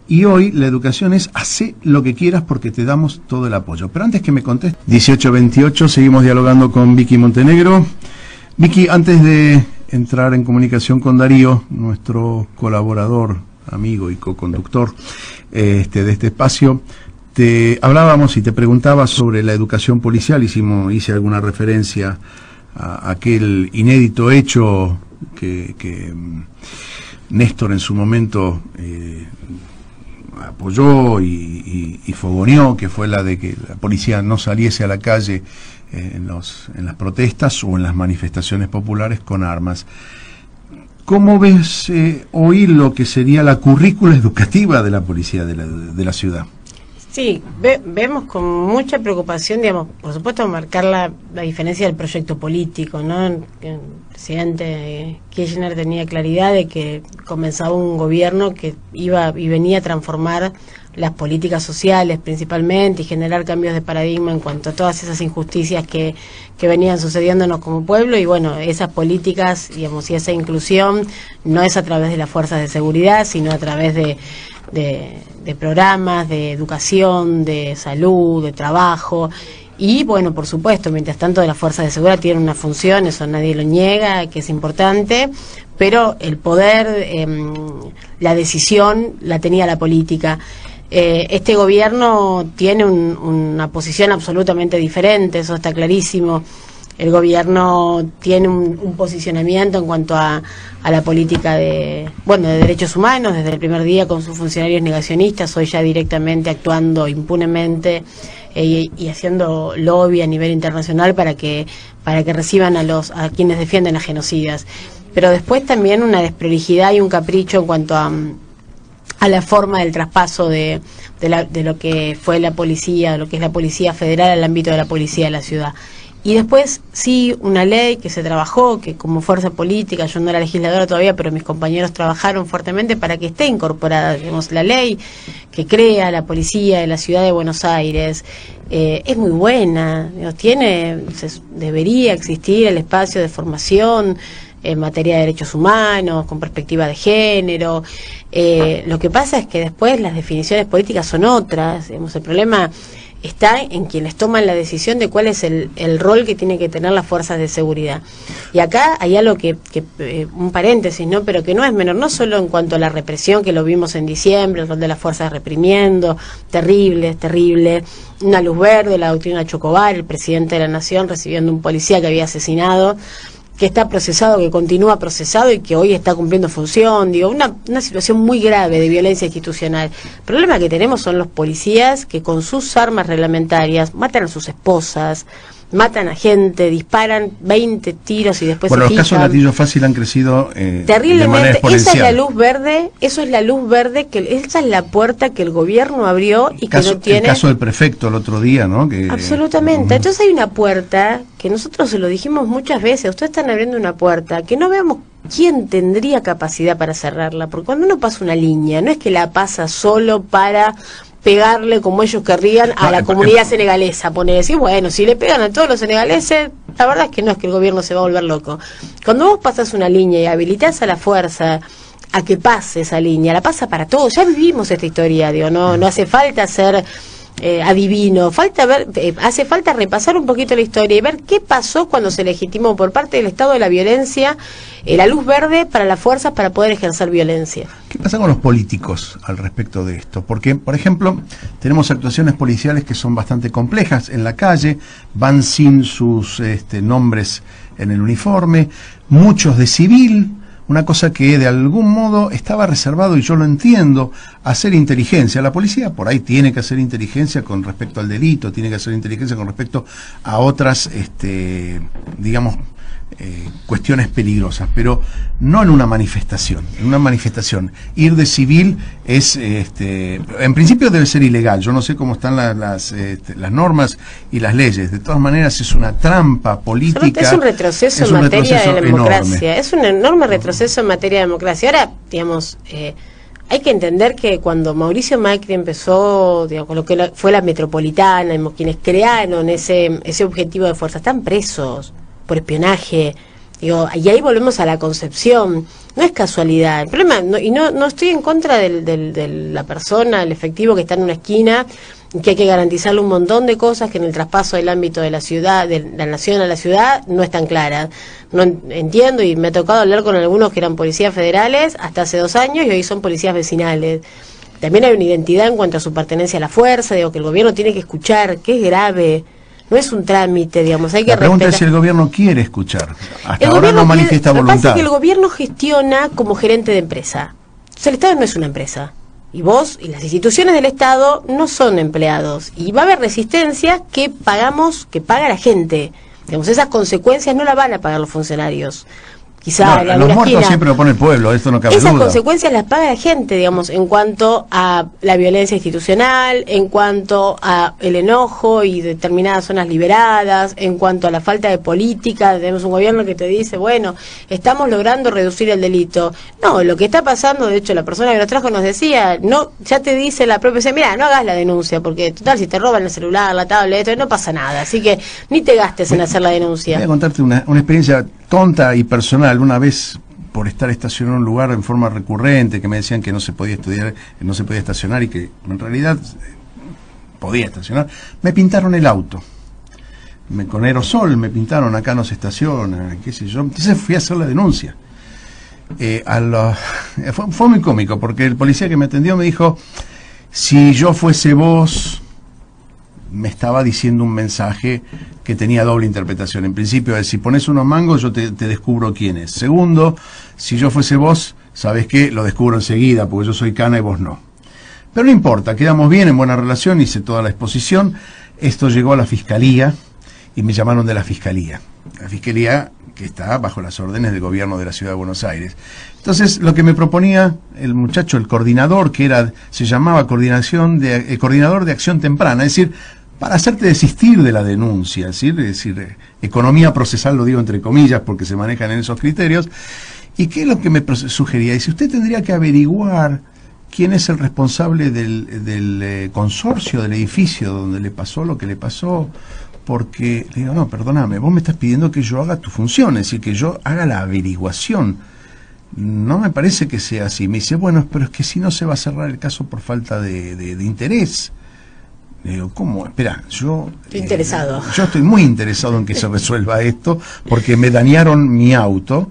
Y hoy la educación es hace lo que quieras porque te damos todo el apoyo. Pero antes que me conteste, 18:28, seguimos dialogando con Vicky Montenegro. Vicky, antes de entrar en comunicación con Darío, nuestro colaborador, amigo y coconductor de este espacio, te hablábamos y te preguntaba sobre la educación policial. Hice alguna referencia a aquel inédito hecho que Néstor en su momento apoyó y fogoneó, que fue la de que la policía no saliese a la calle en las protestas o en las manifestaciones populares con armas. ¿Cómo ves hoy lo que sería la currícula educativa de la policía de la ciudad? Sí, vemos con mucha preocupación, digamos, por supuesto marcar la diferencia del proyecto político, ¿no? El presidente Kirchner tenía claridad de que comenzaba un gobierno que iba y venía a transformar las políticas sociales principalmente y generar cambios de paradigma en cuanto a todas esas injusticias que venían sucediéndonos como pueblo. Y bueno, esas políticas, digamos, y esa inclusión no es a través de las fuerzas de seguridad, sino a través de programas de educación, de salud, de trabajo. Y bueno, por supuesto, mientras tanto las fuerzas de seguridad tienen una función, eso nadie lo niega, que es importante, pero el poder, la decisión la tenía la política. Este gobierno tiene una posición absolutamente diferente, eso está clarísimo. El gobierno tiene un posicionamiento en cuanto a la política de derechos humanos desde el primer día, con sus funcionarios negacionistas, hoy ya directamente actuando impunemente y haciendo lobby a nivel internacional para que reciban a quienes defienden a genocidas. Pero después también una desprolijidad y un capricho en cuanto a la forma del traspaso de lo que fue la policía, lo que es la policía federal al ámbito de la policía de la ciudad. Y después sí una ley que se trabajó, que como fuerza política, yo no era legisladora todavía, pero mis compañeros trabajaron fuertemente para que esté incorporada, digamos, la ley que crea la policía de la ciudad de Buenos Aires. Es muy buena, debería existir el espacio de formación en materia de derechos humanos, con perspectiva de género. Lo que pasa es que después las definiciones políticas son otras, digamos, el problema está en quienes toman la decisión de cuál es el rol que tienen que tener las fuerzas de seguridad. Y acá hay algo que un paréntesis, ¿no? Pero que no es menor, no solo en cuanto a la represión, que lo vimos en diciembre, el rol de las fuerzas reprimiendo, terrible, una luz verde, la doctrina Chocobar, el presidente de la Nación recibiendo un policía que había asesinado, que está procesado, que continúa procesado y que hoy está cumpliendo función, una situación muy grave de violencia institucional. El problema que tenemos son los policías que con sus armas reglamentarias matan a sus esposas, matan a gente, disparan 20 tiros y después bueno, se los casos de gatillo fácil han crecido terriblemente. De manera exponencial. Esa es la luz verde, esa es la puerta que el gobierno abrió y que no tiene. El caso del prefecto el otro día, ¿no? Absolutamente. Entonces hay una puerta que nosotros se lo dijimos muchas veces, ustedes están abriendo una puerta que no vemos quién tendría capacidad para cerrarla, porque cuando uno pasa una línea, no es que la pasa solo para pegarle como ellos querrían a la comunidad senegalesa, decir, bueno, si le pegan a todos los senegaleses, la verdad es que no es que el gobierno se va a volver loco. Cuando vos pasas una línea y habilitás a la fuerza a que pase esa línea, la pasa para todos, ya vivimos esta historia, no hace falta ser adivino, hace falta repasar un poquito la historia y ver qué pasó cuando se legitimó por parte del Estado de la violencia, la luz verde para las fuerzas para poder ejercer violencia. ¿Qué pasa con los políticos al respecto de esto? Porque, por ejemplo, tenemos actuaciones policiales que son bastante complejas en la calle, van sin sus nombres en el uniforme, muchos de civil, una cosa que de algún modo estaba reservado, y yo lo entiendo, hacer inteligencia. La policía por ahí tiene que hacer inteligencia con respecto al delito, tiene que hacer inteligencia con respecto a otras, digamos, cuestiones peligrosas, pero no en una manifestación. En una manifestación, ir de civil es, en principio debe ser ilegal. Yo no sé cómo están las normas y las leyes. De todas maneras es una trampa política. Es un retroceso en materia de democracia. Enorme. Es un enorme retroceso en materia de democracia. Ahora, digamos, hay que entender que cuando Mauricio Macri empezó, digamos, con lo que fue la metropolitana, digamos, quienes crearon ese objetivo de fuerza, están presos por espionaje, y ahí volvemos a la concepción, no es casualidad, el problema, no estoy en contra de la persona, el efectivo que está en una esquina, que hay que garantizarle un montón de cosas que en el traspaso del ámbito de la ciudad, de la nación a la ciudad, no están claras. No entiendo, y me ha tocado hablar con algunos que eran policías federales hasta hace 2 años y hoy son policías vecinales. También hay una identidad en cuanto a su pertenencia a la fuerza, que el gobierno tiene que escuchar, que es grave. No es un trámite, digamos, hay que respetar. La pregunta es si el gobierno quiere escuchar. Hasta ahora no manifiesta voluntad. Lo que pasa es que el gobierno gestiona como gerente de empresa. Entonces el Estado no es una empresa. Y vos y las instituciones del Estado no son empleados. Y va a haber resistencia que paga la gente. Digamos, esas consecuencias no las van a pagar los funcionarios. Quizá los muertos siempre lo pone el pueblo, esto no cabe duda. Esas consecuencias las paga la gente, digamos, en cuanto a la violencia institucional, en cuanto a el enojo y determinadas zonas liberadas, en cuanto a la falta de política. Tenemos un gobierno que te dice, bueno, estamos logrando reducir el delito. No, lo que está pasando, de hecho, la persona que nos trajo nos decía, no, ya te dice la propia, mira, no hagas la denuncia, porque total, si te roban el celular, la tablet, no pasa nada, así que ni te gastes en hacer la denuncia. Voy a contarte una experiencia tonta y personal. Una vez, por estar estacionado en un lugar en forma recurrente, que me decían que no se podía estudiar, no se podía estacionar, y que en realidad podía estacionar, me pintaron el auto. con aerosol me pintaron, acá no se estaciona, qué sé yo. Entonces fui a hacer la denuncia. Fue muy cómico, porque el policía que me atendió me dijo, si yo fuese vos, me estaba diciendo un mensaje que tenía doble interpretación. En principio, si pones unos mangos, yo te descubro quién es. Segundo, si yo fuese vos, ¿sabes qué? Lo descubro enseguida, porque yo soy cana y vos no. Pero no importa, quedamos bien, en buena relación, hice toda la exposición. Esto llegó a la fiscalía y me llamaron de la fiscalía. La fiscalía que está bajo las órdenes del gobierno de la Ciudad de Buenos Aires. Entonces, lo que me proponía el muchacho, el coordinador, se llamaba coordinador de acción temprana, es decir, para hacerte desistir de la denuncia, es decir, economía procesal, lo digo entre comillas, porque se manejan en esos criterios. ¿Y qué es lo que me sugería? Dice, usted tendría que averiguar quién es el responsable del consorcio del edificio donde le pasó lo que le pasó, porque le digo, no, perdóname, vos me estás pidiendo que yo haga tu función, es decir, que yo haga la averiguación. No me parece que sea así. Me dice, bueno, pero es que si no se va a cerrar el caso por falta de interés. Le digo, ¿cómo? Espera, yo estoy muy interesado en que se resuelva esto, porque me dañaron mi auto,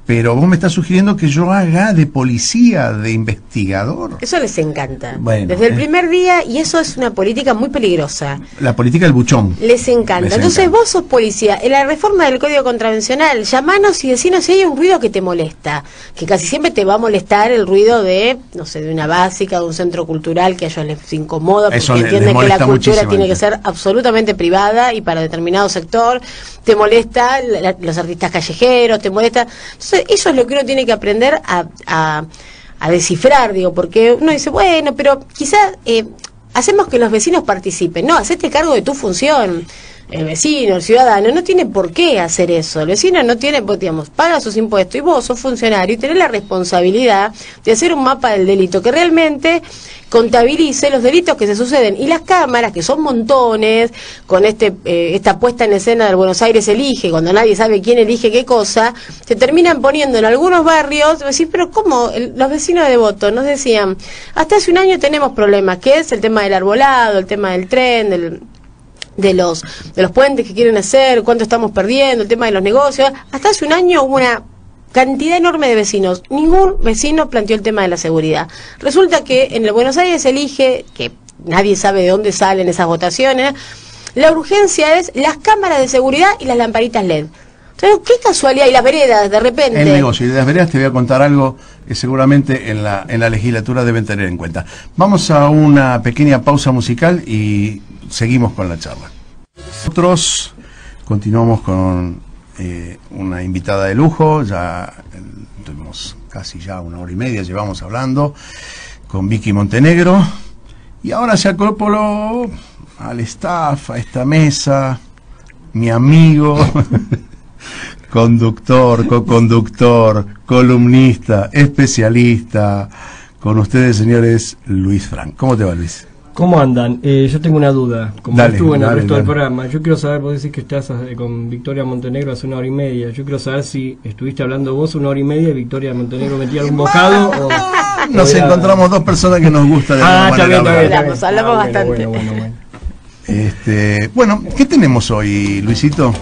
pero vos me estás sugiriendo que yo haga de policía, de investigador. Eso les encanta. Bueno, desde el primer día, y eso es una política muy peligrosa. La política del buchón. Les encanta. Entonces vos sos policía. En la reforma del Código Contravencional, llamanos y decinos si hay un ruido que te molesta. Que casi siempre te va a molestar el ruido de, no sé, de una básica, de un centro cultural que a ellos les incomoda, porque entienden que la cultura tiene que ser absolutamente privada y para determinado sector. Te molesta los artistas callejeros, te molesta. Entonces, eso es lo que uno tiene que aprender a descifrar, digo, porque uno dice, bueno, pero quizás hacemos que los vecinos participen. No, hacete cargo de tu función. El vecino, el ciudadano, no tiene por qué hacer eso. El vecino no tiene, digamos, paga sus impuestos y vos sos funcionario y tenés la responsabilidad de hacer un mapa del delito que realmente contabilice los delitos que se suceden. Y las cámaras, que son montones, con esta puesta en escena del Buenos Aires elige, cuando nadie sabe quién elige qué cosa, se terminan poniendo en algunos barrios. Decís, pero ¿cómo? Los vecinos de Devoto nos decían, hasta hace un año tenemos problemas, que es el tema del arbolado, el tema del tren, de los puentes que quieren hacer, cuánto estamos perdiendo, el tema de los negocios. Hasta hace un año hubo una cantidad enorme de vecinos. Ningún vecino planteó el tema de la seguridad. Resulta que en el Buenos Aires elige, que nadie sabe de dónde salen esas votaciones, la urgencia es las cámaras de seguridad y las lamparitas LED. Entonces, qué casualidad, y las veredas, de repente. El negocio, y de las veredas te voy a contar algo que seguramente en la legislatura deben tener en cuenta. Vamos a una pequeña pausa musical y seguimos con la charla. Nosotros continuamos con una invitada de lujo, ya tuvimos casi ya 1 hora y media, llevamos hablando con Vicky Montenegro, y ahora se acopló al staff, a esta mesa, mi amigo, conductor, co-conductor, columnista, especialista, con ustedes, señores, Luis Frank. ¿Cómo te va, Luis? ¿Cómo andan? Yo tengo una duda. Como estuve en el resto del dale. programa, yo quiero saber, vos decís que estás con Victoria Montenegro hace 1 hora y media. Yo quiero saber si estuviste hablando vos 1 hora y media y Victoria Montenegro metía algún bocado o... Nos encontramos dos personas que nos gusta de alguna manera hablar. Hablamos bastante. Bueno. Bueno, ¿qué tenemos hoy, Luisito?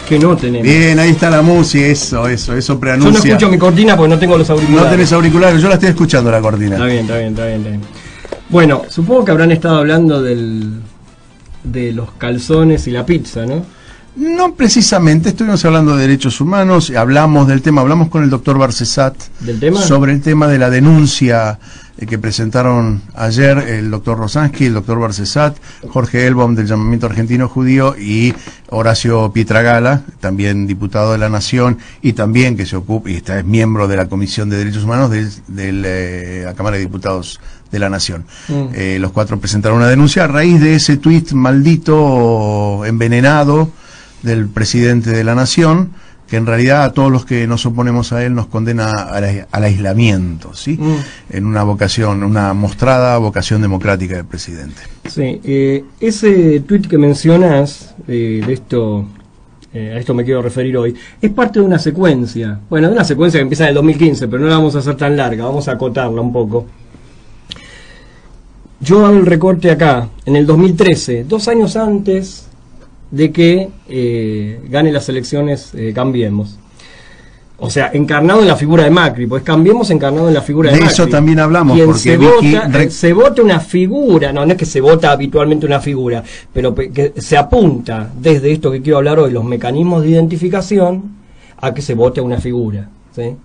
Que no tenemos. Bien, ahí está la música, eso preanuncia. Yo no escucho mi cortina porque no tengo los auriculares. No tenés auriculares, yo la estoy escuchando la cortina. Está bien. Bueno, supongo que habrán estado hablando de los calzones y la pizza, ¿no? No precisamente, estuvimos hablando de derechos humanos, hablamos del tema, hablamos con el doctor Barcesat. ¿Del tema? Sobre el tema de la denuncia que presentaron ayer el doctor Rosansky, el doctor Barcesat, Jorge Elbaum del Llamamiento Argentino Judío y Horacio Pietragala, también diputado de la Nación y también que se ocupa y es miembro de la Comisión de Derechos Humanos de la Cámara de Diputados de la Nación. Los 4 presentaron una denuncia a raíz de ese tuit maldito, envenenado del presidente de la Nación, que en realidad a todos los que nos oponemos a él nos condena al aislamiento, ¿sí? En una mostrada vocación democrática del presidente. Sí, ese tuit que mencionas, a esto me quiero referir hoy, es parte de una secuencia, de una secuencia que empieza en el 2015, pero no la vamos a hacer tan larga, vamos a acotarla un poco. Yo hago el recorte acá, en el 2013, 2 años antes de que gane las elecciones Cambiemos. O sea, encarnado en la figura de Macri, pues Cambiemos encarnado en la figura de Macri. De eso también hablamos, quien porque se vota una figura, no es que se vota habitualmente una figura, pero que se apunta desde esto que quiero hablar hoy, los mecanismos de identificación, a que se vote una figura, ¿sí?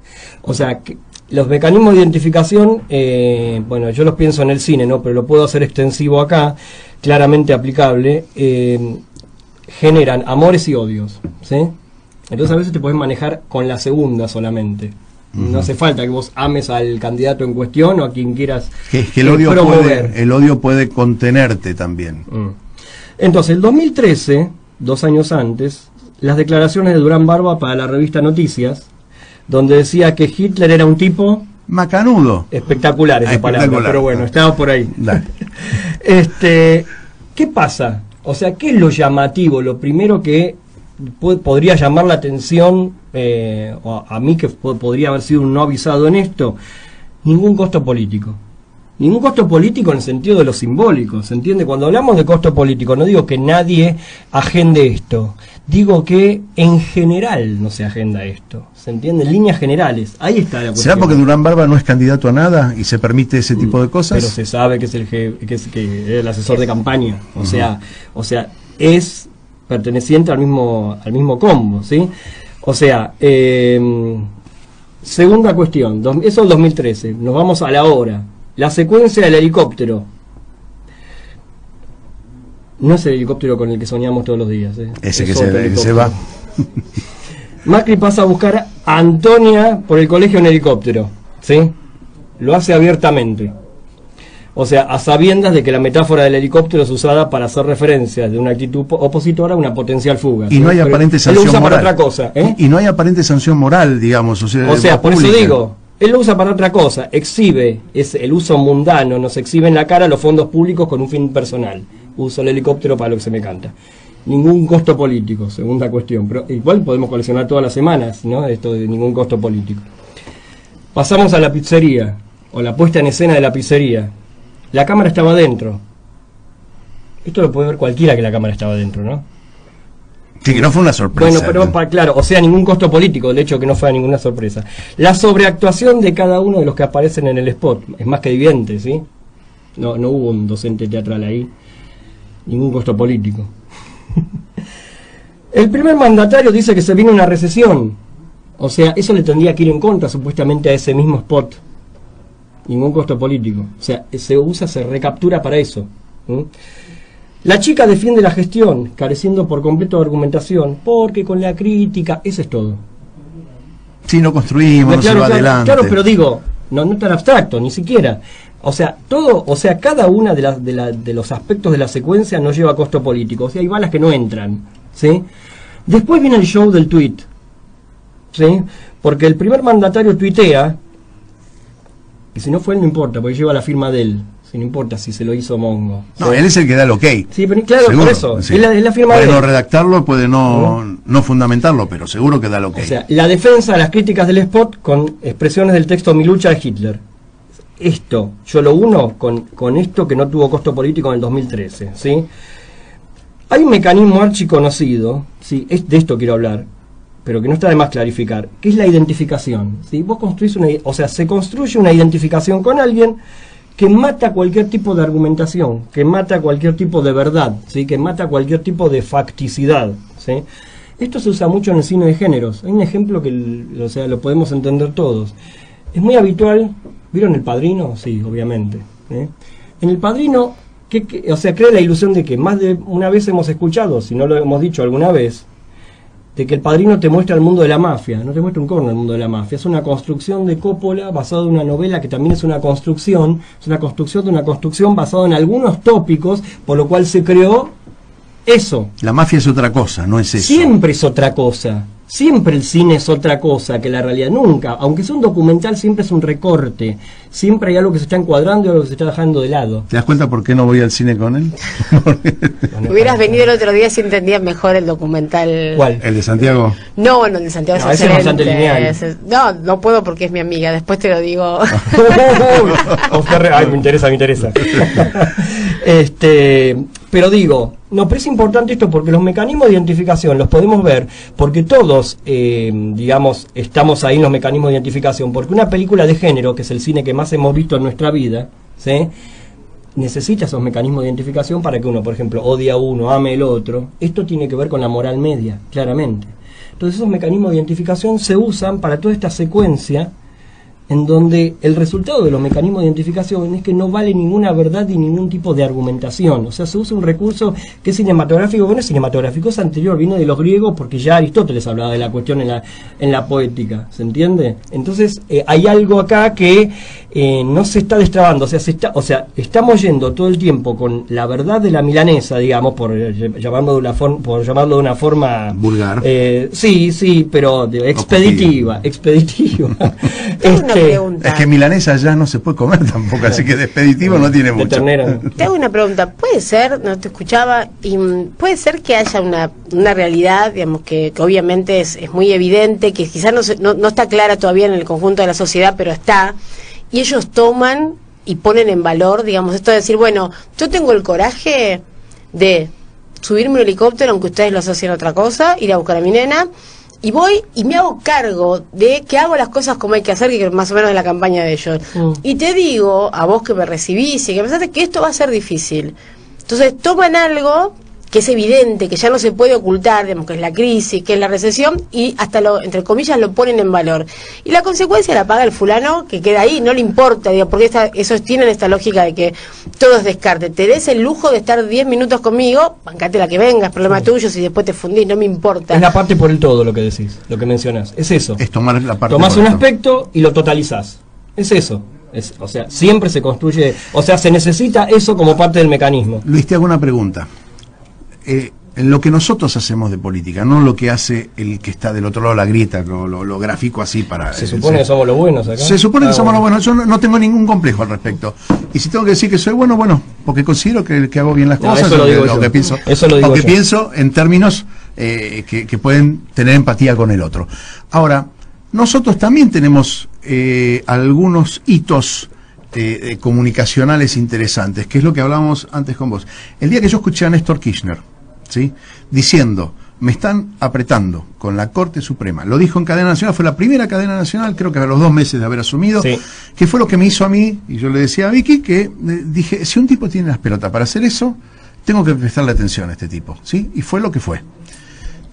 O sea, que los mecanismos de identificación, bueno, yo los pienso en el cine, ¿no? Pero lo puedo hacer extensivo acá, claramente aplicable, generan amores y odios, ¿sí? Entonces a veces te puedes manejar con la segunda solamente. No hace falta que vos ames al candidato en cuestión o a quien quieras que el odio puede contenerte también. Entonces, el 2013, 2 años antes, las declaraciones de Durán Barba para la revista Noticias, donde decía que Hitler era un tipo... macanudo. Espectacular esa palabra, pero bueno, estaba por ahí. ¿Qué pasa? O sea, ¿qué es lo llamativo? Lo primero que podría llamar la atención, o a mí que podría haber sido un no avisado en esto, ningún costo político. Ningún costo político en el sentido de lo simbólico, ¿se entiende? Cuando hablamos de costo político, no digo que nadie agende esto, digo que en general no se agenda esto, ¿se entiende? En líneas generales, ahí está la cuestión. ¿Será porque Durán Barba no es candidato a nada y se permite ese tipo de cosas? Pero se sabe que es el asesor de campaña, o sea, es perteneciente al mismo combo, ¿sí? O sea, segunda cuestión, eso es el 2013, nos vamos a la hora. La secuencia del helicóptero. No es el helicóptero con el que soñamos todos los días. Ese que se va. Macri pasa a buscar a Antonia por el colegio en helicóptero, ¿sí? Lo hace abiertamente. O sea, a sabiendas de que la metáfora del helicóptero es usada para hacer referencia de una actitud opositora a una potencial fuga. Y ¿sí? No hay aparente sanción moral. Él lo usa moral. para otra cosa. Y no hay aparente sanción moral, digamos. O sea por eso digo, él lo usa para otra cosa. Exhibe, es el uso mundano, nos exhibe en la cara los fondos públicos con un fin personal. Uso el helicóptero para lo que se me canta. Ningún costo político, segunda cuestión. Pero igual podemos coleccionar todas las semanas, ¿no? Esto de ningún costo político. Pasamos a la pizzería, o la puesta en escena de la pizzería. La cámara estaba adentro. Esto lo puede ver cualquiera, que la cámara estaba adentro, ¿no? Sí, que no fue una sorpresa. Bueno, pero claro, o sea, ningún costo político, el hecho que no fue ninguna sorpresa. La sobreactuación de cada uno de los que aparecen en el spot es más que evidente, ¿sí? No hubo un docente teatral ahí. Ningún costo político. El primer mandatario dice que se viene una recesión. O sea, eso le tendría que ir en contra supuestamente a ese mismo spot. Ningún costo político. O sea, se recaptura para eso. La chica defiende la gestión, careciendo por completo de argumentación, porque con la crítica, eso es todo. Sí, no construimos, no se va adelante. Claro, pero digo, no tan abstracto, ni siquiera. O sea, cada una de los aspectos de la secuencia no lleva costo político. O sea, hay balas que no entran, ¿sí? Después viene el show del tweet, ¿sí? Porque el primer mandatario tuitea, y si no fue él no importa, porque lleva la firma de él. Si no importa si se lo hizo Mongo. No, él es el que da el ok. Sí, pero claro, seguro, por eso. Sí. Es la firma de él. Puede no redactarlo, puede no fundamentarlo, pero seguro que da el ok. O sea, la defensa de las críticas del spot con expresiones del texto Mi lucha de Hitler. Esto, yo lo uno con esto que no tuvo costo político en el 2013, ¿sí? Hay un mecanismo archiconocido, ¿sí? De esto quiero hablar, pero que no está de más clarificar, que es la identificación, ¿sí? Vos construís se construye una identificación con alguien que mata cualquier tipo de argumentación, que mata cualquier tipo de verdad, ¿sí? Que mata cualquier tipo de facticidad, ¿sí? Esto se usa mucho en el cine de géneros. Hay un ejemplo que lo podemos entender todos. Es muy habitual. ¿Vieron El Padrino? Sí, obviamente. En El Padrino, crea la ilusión de que más de una vez hemos escuchado, si no lo hemos dicho alguna vez, de que El Padrino te muestra el mundo de la mafia. No te muestra un corno el mundo de la mafia. Es una construcción de Coppola basada en una novela que también es una construcción. Es una construcción de una construcción basada en algunos tópicos, por lo cual se creó eso. La mafia es otra cosa, no es eso. Siempre es otra cosa. Siempre el cine es otra cosa que la realidad. Nunca, aunque sea un documental, siempre es un recorte. Siempre hay algo que se está encuadrando y algo que se está dejando de lado. ¿Te das cuenta por qué no voy al cine con él? Hubieras venido el otro día si entendías mejor el documental. ¿Cuál? ¿El de Santiago? No, el de Santiago es excelente. bastante lineal. No puedo porque es mi amiga, después te lo digo. Ay, me interesa. pero digo, no, pero es importante esto porque los mecanismos de identificación los podemos ver, porque todos, digamos, estamos ahí en los mecanismos de identificación, porque una película de género, que es el cine que más hemos visto en nuestra vida, ¿sí?, necesita esos mecanismos de identificación para que uno, por ejemplo, odie a uno, ame el otro. Esto tiene que ver con la moral media, claramente. Entonces esos mecanismos de identificación se usan para toda esta secuencia en donde el resultado de los mecanismos de identificación es que no vale ninguna verdad ni ningún tipo de argumentación. O sea, se usa un recurso que es cinematográfico. Bueno, es cinematográfico, es anterior, viene de los griegos, porque ya Aristóteles hablaba de la cuestión en la poética, ¿se entiende? Entonces, hay algo acá que no se está destrabando. O sea, estamos yendo todo el tiempo con la verdad de la milanesa, digamos, por llamarlo de una forma vulgar. Sí, pero expeditiva. Pregunta. Es que milanesa ya no se puede comer tampoco, así que de expeditivo no tiene mucho. Te hago una pregunta. ¿Puede ser, no te escuchaba, y puede ser que haya una realidad, digamos, que obviamente es muy evidente, que quizás no está clara todavía en el conjunto de la sociedad, pero está, y ellos toman y ponen en valor, digamos, esto de decir, bueno, yo tengo el coraje de subirme un helicóptero, aunque ustedes lo asocien a otra cosa, ir a buscar a mi nena, y voy y me hago cargo de que hago las cosas como hay que hacer, que más o menos es la campaña de ellos. Y te digo, a vos que me recibís y que pensaste que esto va a ser difícil. Entonces toman algo que es evidente, que ya no se puede ocultar, digamos, que es la crisis, que es la recesión, y hasta entre comillas, lo ponen en valor. Y la consecuencia la paga el fulano que queda ahí, no le importa, digo, porque esos tienen esta lógica de que todo es descarte. Te des el lujo de estar 10 minutos conmigo, bancate la que vengas, problema tuyo, si después te fundís, no me importa. Es la parte por el todo lo que decís, lo que mencionás. Es eso. Es tomar la parte. Tomás un aspecto y lo totalizás. Es eso. O sea, siempre se construye, o sea, se necesita eso como parte del mecanismo. Luis, te hago una pregunta. En lo que nosotros hacemos de política, no lo que hace el que está del otro lado de la grieta, lo grafico así para... Se supone que somos los buenos acá. Se supone que somos los buenos. Yo no tengo ningún complejo al respecto. Y si tengo que decir que soy bueno, porque considero que hago bien las cosas, eso lo digo yo. Lo que pienso en términos que pueden tener empatía con el otro. Ahora, nosotros también tenemos algunos hitos comunicacionales interesantes, que es lo que hablábamos antes con vos. El día que yo escuché a Néstor Kirchner, ¿sí?, diciendo, me están apretando con la Corte Suprema, lo dijo en cadena nacional, fue la primera cadena nacional, creo que a los 2 meses de haber asumido, sí, que fue lo que me hizo a mí, y yo le decía a Vicky, que dije, si un tipo tiene las pelotas para hacer eso, tengo que prestarle atención a este tipo, ¿sí? Y fue lo que fue.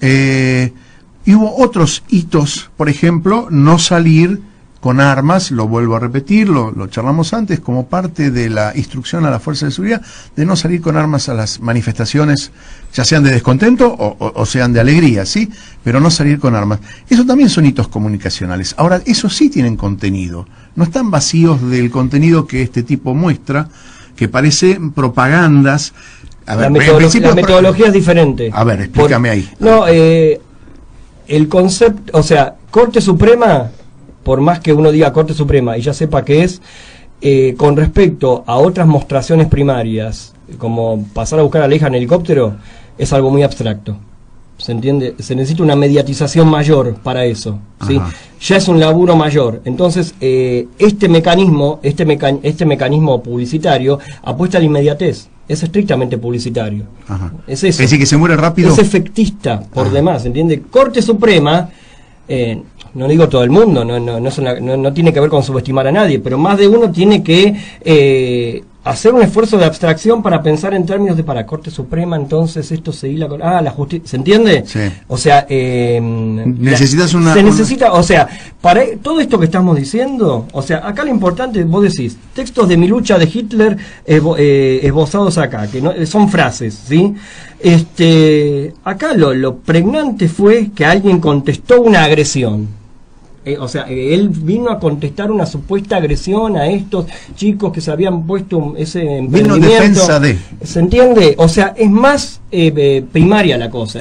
Y hubo otros hitos, por ejemplo, no salir con armas, lo vuelvo a repetir, lo charlamos antes, como parte de la instrucción a la fuerza de seguridad, de no salir con armas a las manifestaciones, ya sean de descontento o sean de alegría, ¿sí? Pero no salir con armas. Eso también son hitos comunicacionales. Ahora, eso sí tienen contenido. No están vacíos del contenido que este tipo muestra, que parece propagandas. A ver, la metodología es diferente. A ver, explícame ahí. No, el concepto, o sea, Corte Suprema, por más que uno diga Corte Suprema y ya sepa qué es, con respecto a otras mostraciones primarias, como pasar a buscar a la hija en helicóptero, es algo muy abstracto. ¿Se entiende? Se necesita una mediatización mayor para eso, ¿sí? Ya es un laburo mayor. Entonces, este mecanismo publicitario apuesta a la inmediatez. Es estrictamente publicitario. Es eso. Es decir, que se muere rápido. Es efectista, por demás, ¿entiende? Corte Suprema, no digo todo el mundo, no tiene que ver con subestimar a nadie, pero más de uno tiene que hacer un esfuerzo de abstracción para pensar en términos de para Corte Suprema, entonces esto se hila con la justicia, ¿se entiende? Sí. O sea, necesitas necesita, o sea, para todo esto que estamos diciendo, o sea, acá lo importante, vos decís, textos de mi lucha de Hitler esbozados acá, que no, son frases, ¿sí? Acá lo pregnante fue que alguien contestó una agresión. O sea, él vino a contestar una supuesta agresión a estos chicos que se habían puesto ese emprendimiento. Vino defensa de. ¿Se entiende? O sea, es más primaria la cosa.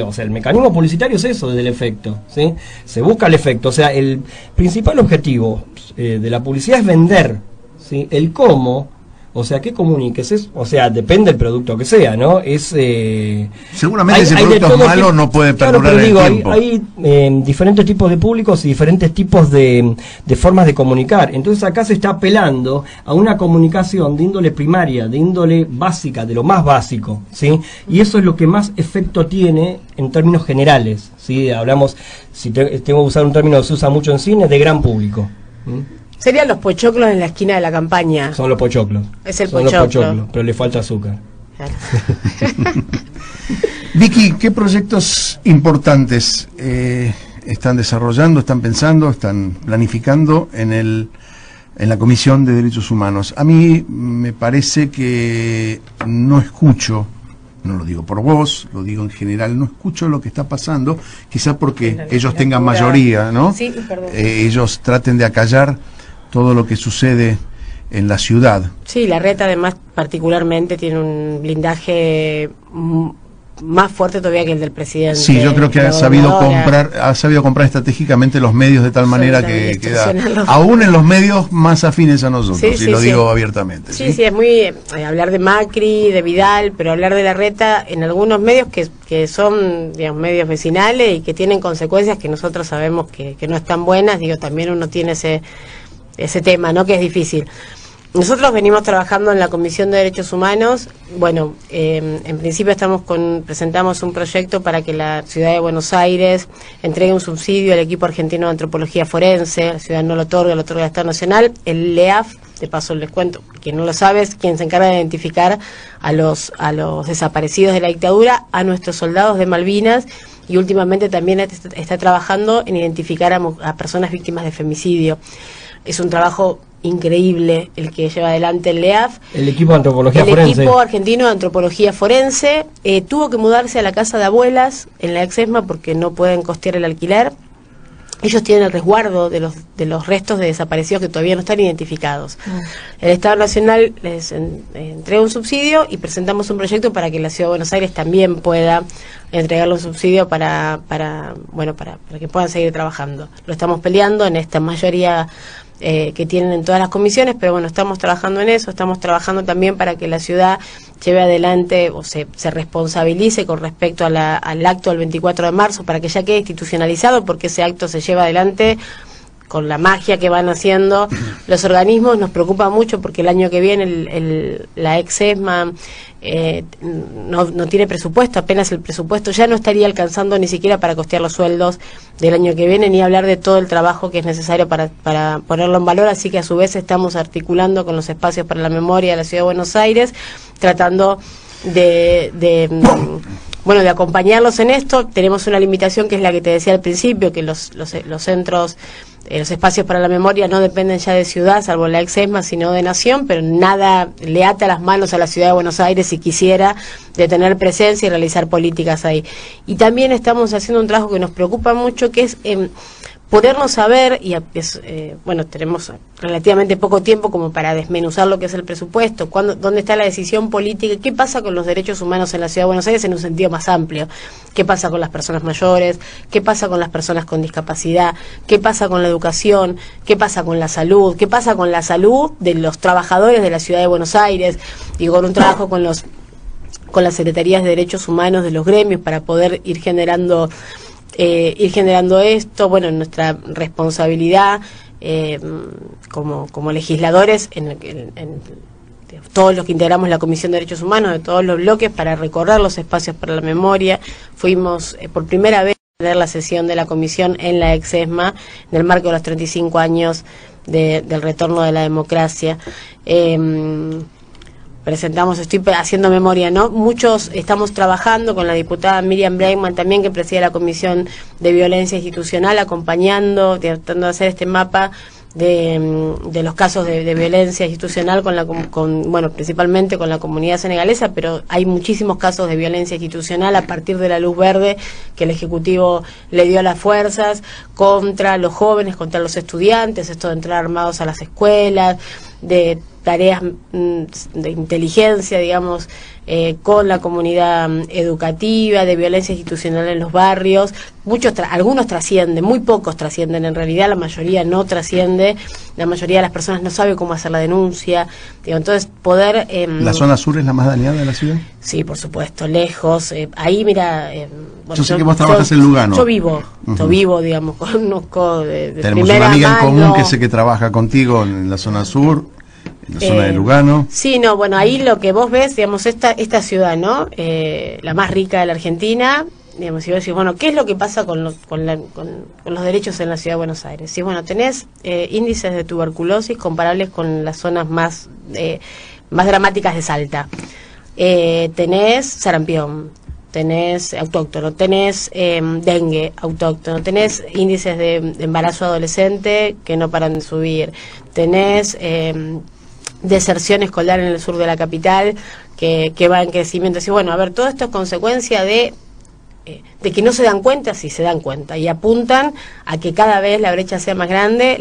O sea, el mecanismo publicitario es eso, del efecto, ¿sí? Se busca el efecto. O sea, el principal objetivo de la publicidad es vender, ¿sí? El cómo, O sea, que comuniques, o sea, depende del producto que sea, ¿no? Seguramente ese producto es malo, no puede perdurar en el tiempo. Hay diferentes tipos de públicos y diferentes tipos de formas de comunicar. Entonces acá se está apelando a una comunicación de índole primaria, de índole básica, de lo más básico, ¿sí? Y eso es lo que más efecto tiene en términos generales, ¿sí? Hablamos, si tengo que usar un término que se usa mucho en cine, de gran público. Serían los pochoclos en la esquina de la campaña. Son los pochoclos. Es el Son pochoclo. los pochoclos, pero le falta azúcar. Claro. Vicky, ¿qué proyectos importantes están desarrollando, están pensando, están planificando en la Comisión de Derechos Humanos? A mí me parece que no escucho, no lo digo por vos, lo digo en general, no escucho lo que está pasando, quizá porque ellos tengan mayoría, ¿no? Sí, perdón. Ellos traten de acallar todo lo que sucede en la ciudad. Sí, Larreta además particularmente tiene un blindaje más fuerte todavía que el del presidente. Sí, yo creo que ha sabido comprar estratégicamente los medios de tal manera que queda, aún en los medios más afines a nosotros, y lo digo abiertamente. Sí, es muy hablar de Macri, de Vidal, pero hablar de Larreta en algunos medios que son, digamos, medios vecinales y que tienen consecuencias que nosotros sabemos que no están buenas. Digo, también uno tiene ese tema, ¿no? Que es difícil. Nosotros venimos trabajando en la Comisión de Derechos Humanos. Bueno, en principio presentamos un proyecto para que la Ciudad de Buenos Aires entregue un subsidio al equipo argentino de antropología forense. La ciudad no lo otorga el Estado Nacional. El LEAF, de paso les cuento, quien no lo sabe, es quien se encarga de identificar a los desaparecidos de la dictadura, a nuestros soldados de Malvinas, y últimamente también está trabajando en identificar a personas víctimas de femicidio. Es un trabajo increíble el que lleva adelante el LEAF. El equipo de antropología forense. El equipo argentino de antropología forense tuvo que mudarse a la casa de abuelas en la ex-ESMA porque no pueden costear el alquiler. Ellos tienen el resguardo de los restos de desaparecidos que todavía no están identificados. El Estado Nacional les entrega un subsidio y presentamos un proyecto para que la Ciudad de Buenos Aires también pueda entregarle un subsidio para que puedan seguir trabajando. Lo estamos peleando en esta mayoría que tienen en todas las comisiones, pero bueno, estamos trabajando en eso. Estamos trabajando también para que la ciudad lleve adelante o se responsabilice con respecto al acto del 24 de marzo, para que ya quede institucionalizado, porque ese acto se lleva adelante con la magia que van haciendo los organismos. Nos mucho porque el año que viene la ex-ESMA no tiene presupuesto, apenas el presupuesto ya no estaría alcanzando ni siquiera para costear los sueldos del año que viene, ni hablar de todo el trabajo que es necesario para ponerlo en valor. Así que a su vez estamos articulando con los espacios para la memoria de la Ciudad de Buenos Aires, tratando de acompañarlos en esto. Tenemos una limitación que es la que te decía al principio, que los centros, los espacios para la memoria no dependen ya de ciudad, salvo la ex-ESMA, sino de nación, pero nada le ata las manos a la Ciudad de Buenos Aires si quisiera de tener presencia y realizar políticas ahí. Y también estamos haciendo un trabajo que nos preocupa mucho, que es podernos saber, y tenemos relativamente poco tiempo como para desmenuzar lo que es el presupuesto, dónde está la decisión política, qué pasa con los derechos humanos en la Ciudad de Buenos Aires en un sentido más amplio, qué pasa con las personas mayores, qué pasa con las personas con discapacidad, qué pasa con la educación, qué pasa con la salud, qué pasa con la salud de los trabajadores de la Ciudad de Buenos Aires, y con un trabajo con las secretarías de derechos humanos de los gremios para poder ir generando esto. Bueno, nuestra responsabilidad como legisladores en todos los que integramos la Comisión de Derechos Humanos de todos los bloques, para recorrer los espacios para la memoria. Fuimos por primera vez a tener la sesión de la comisión en la ex-ESMA en el marco de los 35 años del retorno de la democracia. Estoy haciendo memoria, ¿no? Muchos estamos trabajando con la diputada Miriam Bregman también, que preside la Comisión de Violencia Institucional, acompañando, tratando de hacer este mapa de los casos de violencia institucional principalmente con la comunidad senegalesa, pero hay muchísimos casos de violencia institucional a partir de la luz verde que el Ejecutivo le dio a las fuerzas contra los jóvenes, contra los estudiantes, esto de entrar armados a las escuelas, de tareas de inteligencia, digamos, con la comunidad educativa, de violencia institucional en los barrios. Algunos trascienden, muy pocos trascienden, en realidad la mayoría no trasciende, la mayoría de las personas no sabe cómo hacer la denuncia. Digo, entonces poder... ¿La zona sur es la más dañada de la ciudad? Sí, por supuesto, lejos. Ahí, mira... bueno, yo sé que vos trabajas en Lugano. Yo vivo, digamos, conozco de tenemos una amiga en común que sé que trabaja contigo en la zona sur, en la zona de Lugano. Sí, no, bueno, ahí lo que vos ves, digamos, esta ciudad, ¿no? La más rica de la Argentina, digamos, si vos decís, bueno, ¿qué es lo que pasa con los derechos en la ciudad de Buenos Aires? Sí, bueno, tenés índices de tuberculosis comparables con las zonas más dramáticas de Salta. Tenés sarampión, tenés autóctono, tenés dengue autóctono, tenés índices de embarazo adolescente que no paran de subir, tenés deserción escolar en el sur de la capital que va en crecimiento. Así, bueno, a ver, todo esto es consecuencia de que no se dan cuenta, sí se dan cuenta, y apuntan a que cada vez la brecha sea más grande,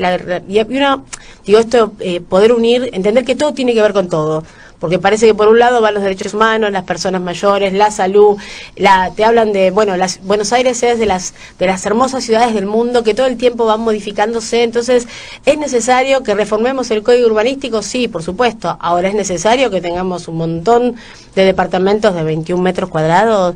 y uno, digo, esto, poder unir, entender que todo tiene que ver con todo, porque parece que por un lado van los derechos humanos, las personas mayores, la salud, te hablan de, bueno, Buenos Aires es de las hermosas ciudades del mundo que todo el tiempo van modificándose, entonces es necesario que reformemos el código urbanístico, sí, por supuesto, ahora es necesario que tengamos un montón de departamentos de 21 metros cuadrados.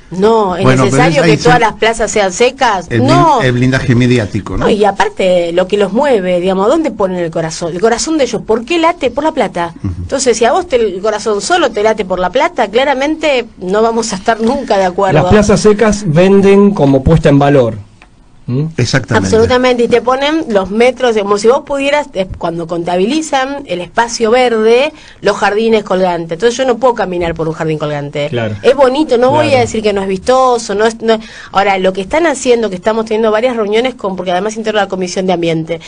No, es necesario que todas las plazas sean secas. No. El blindaje mediático, ¿no? Y aparte, lo que los mueve, digamos, ¿dónde ponen el corazón? El corazón de ellos, ¿por qué late? Por la plata. Entonces, si a vos el corazón solo te late por la plata, claramente no vamos a estar nunca de acuerdo. Las plazas secas venden como puesta en valor. Exactamente. Absolutamente, y te ponen los metros, como si vos pudieras, cuando contabilizan el espacio verde, los jardines colgantes. Entonces yo no puedo caminar por un jardín colgante. Claro. Es bonito, no voy a decir que no es vistoso, no. Ahora, lo que están haciendo, que estamos teniendo varias reuniones porque además integro la Comisión de Ambiente,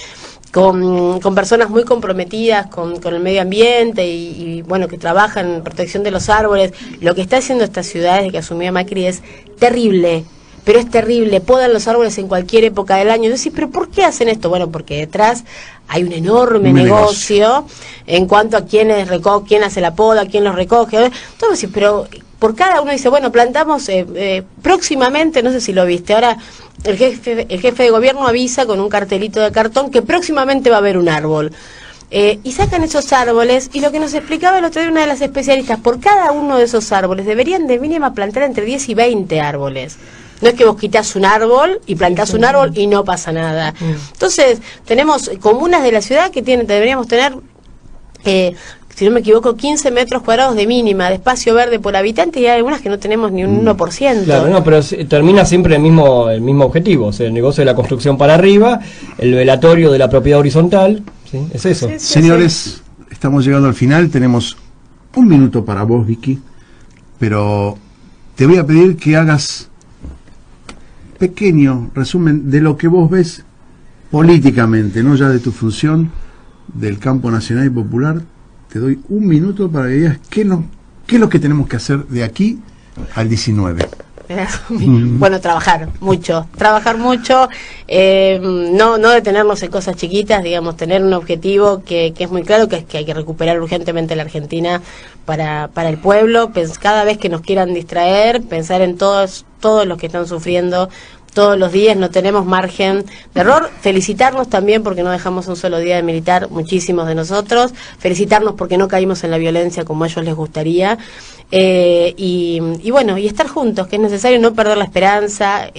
con personas muy comprometidas con el medio ambiente y bueno, que trabajan en protección de los árboles. Lo que está haciendo esta ciudad desde que asumió Macri es terrible. Pero es terrible, podan los árboles en cualquier época del año. Yo decía, ¿pero por qué hacen esto? Bueno, porque detrás hay un enorme negocio en cuanto a quién hace la poda, quién los recoge. Entonces, pero por cada uno dice, bueno, plantamos próximamente, no sé si lo viste, ahora el jefe de gobierno avisa con un cartelito de cartón que próximamente va a haber un árbol. Y sacan esos árboles, y lo que nos explicaba el otro día una de las especialistas, por cada uno de esos árboles deberían de mínima plantar entre 10 y 20 árboles. No es que vos quitas un árbol y plantás un árbol y no pasa nada. Entonces, tenemos comunas de la ciudad que deberíamos tener, si no me equivoco, 15 metros cuadrados de mínima, de espacio verde por habitante, y hay algunas que no tenemos ni un 1%. Claro, no, pero termina siempre el mismo objetivo, o sea, el negocio de la construcción para arriba, el velatorio de la propiedad horizontal, ¿sí? Es eso. Sí, señores, estamos llegando al final, tenemos un minuto para vos, Vicky, pero te voy a pedir que hagas pequeño resumen de lo que vos ves políticamente, no ya de tu función del campo nacional y popular. Te doy un minuto para que digas qué es lo que tenemos que hacer de aquí al 19. Bueno, trabajar mucho, no detenernos en cosas chiquitas, digamos, tener un objetivo que es muy claro, que es que hay que recuperar urgentemente la Argentina para el pueblo. Cada vez que nos quieran distraer, pensar en todos los que están sufriendo todos los días, no tenemos margen de error. Felicitarnos también porque no dejamos un solo día de militar, muchísimos de nosotros. Felicitarnos porque no caímos en la violencia como a ellos les gustaría. Y bueno, y estar juntos, que es necesario no perder la esperanza,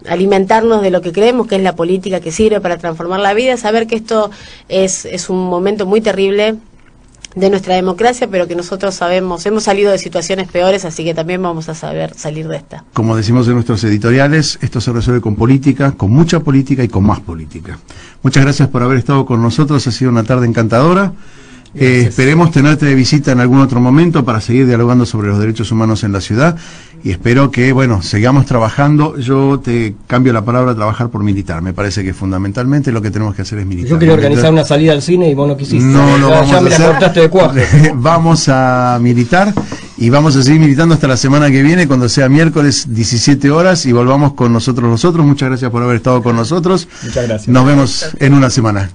alimentarnos de lo que creemos que es la política que sirve para transformar la vida, saber que esto es un momento muy terrible de nuestra democracia, pero que nosotros sabemos, hemos salido de situaciones peores, así que también vamos a saber salir de esta. Como decimos en nuestros editoriales, esto se resuelve con política, con mucha política y con más política. Muchas gracias por haber estado con nosotros, ha sido una tarde encantadora. Esperemos tenerte de visita en algún otro momento para seguir dialogando sobre los derechos humanos en la ciudad, y espero que, bueno, sigamos trabajando. Yo te cambio la palabra trabajar por militar. Me parece que fundamentalmente lo que tenemos que hacer es militar. Yo quería organizar una salida al cine y vos no quisiste. No lo vamos a hacer. Ya me la cortaste de cuaje. Vamos a militar y vamos a seguir militando hasta la semana que viene, cuando sea miércoles 17 horas y volvamos con nosotros. Muchas gracias por haber estado con nosotros. Muchas gracias. Nos vemos en una semana.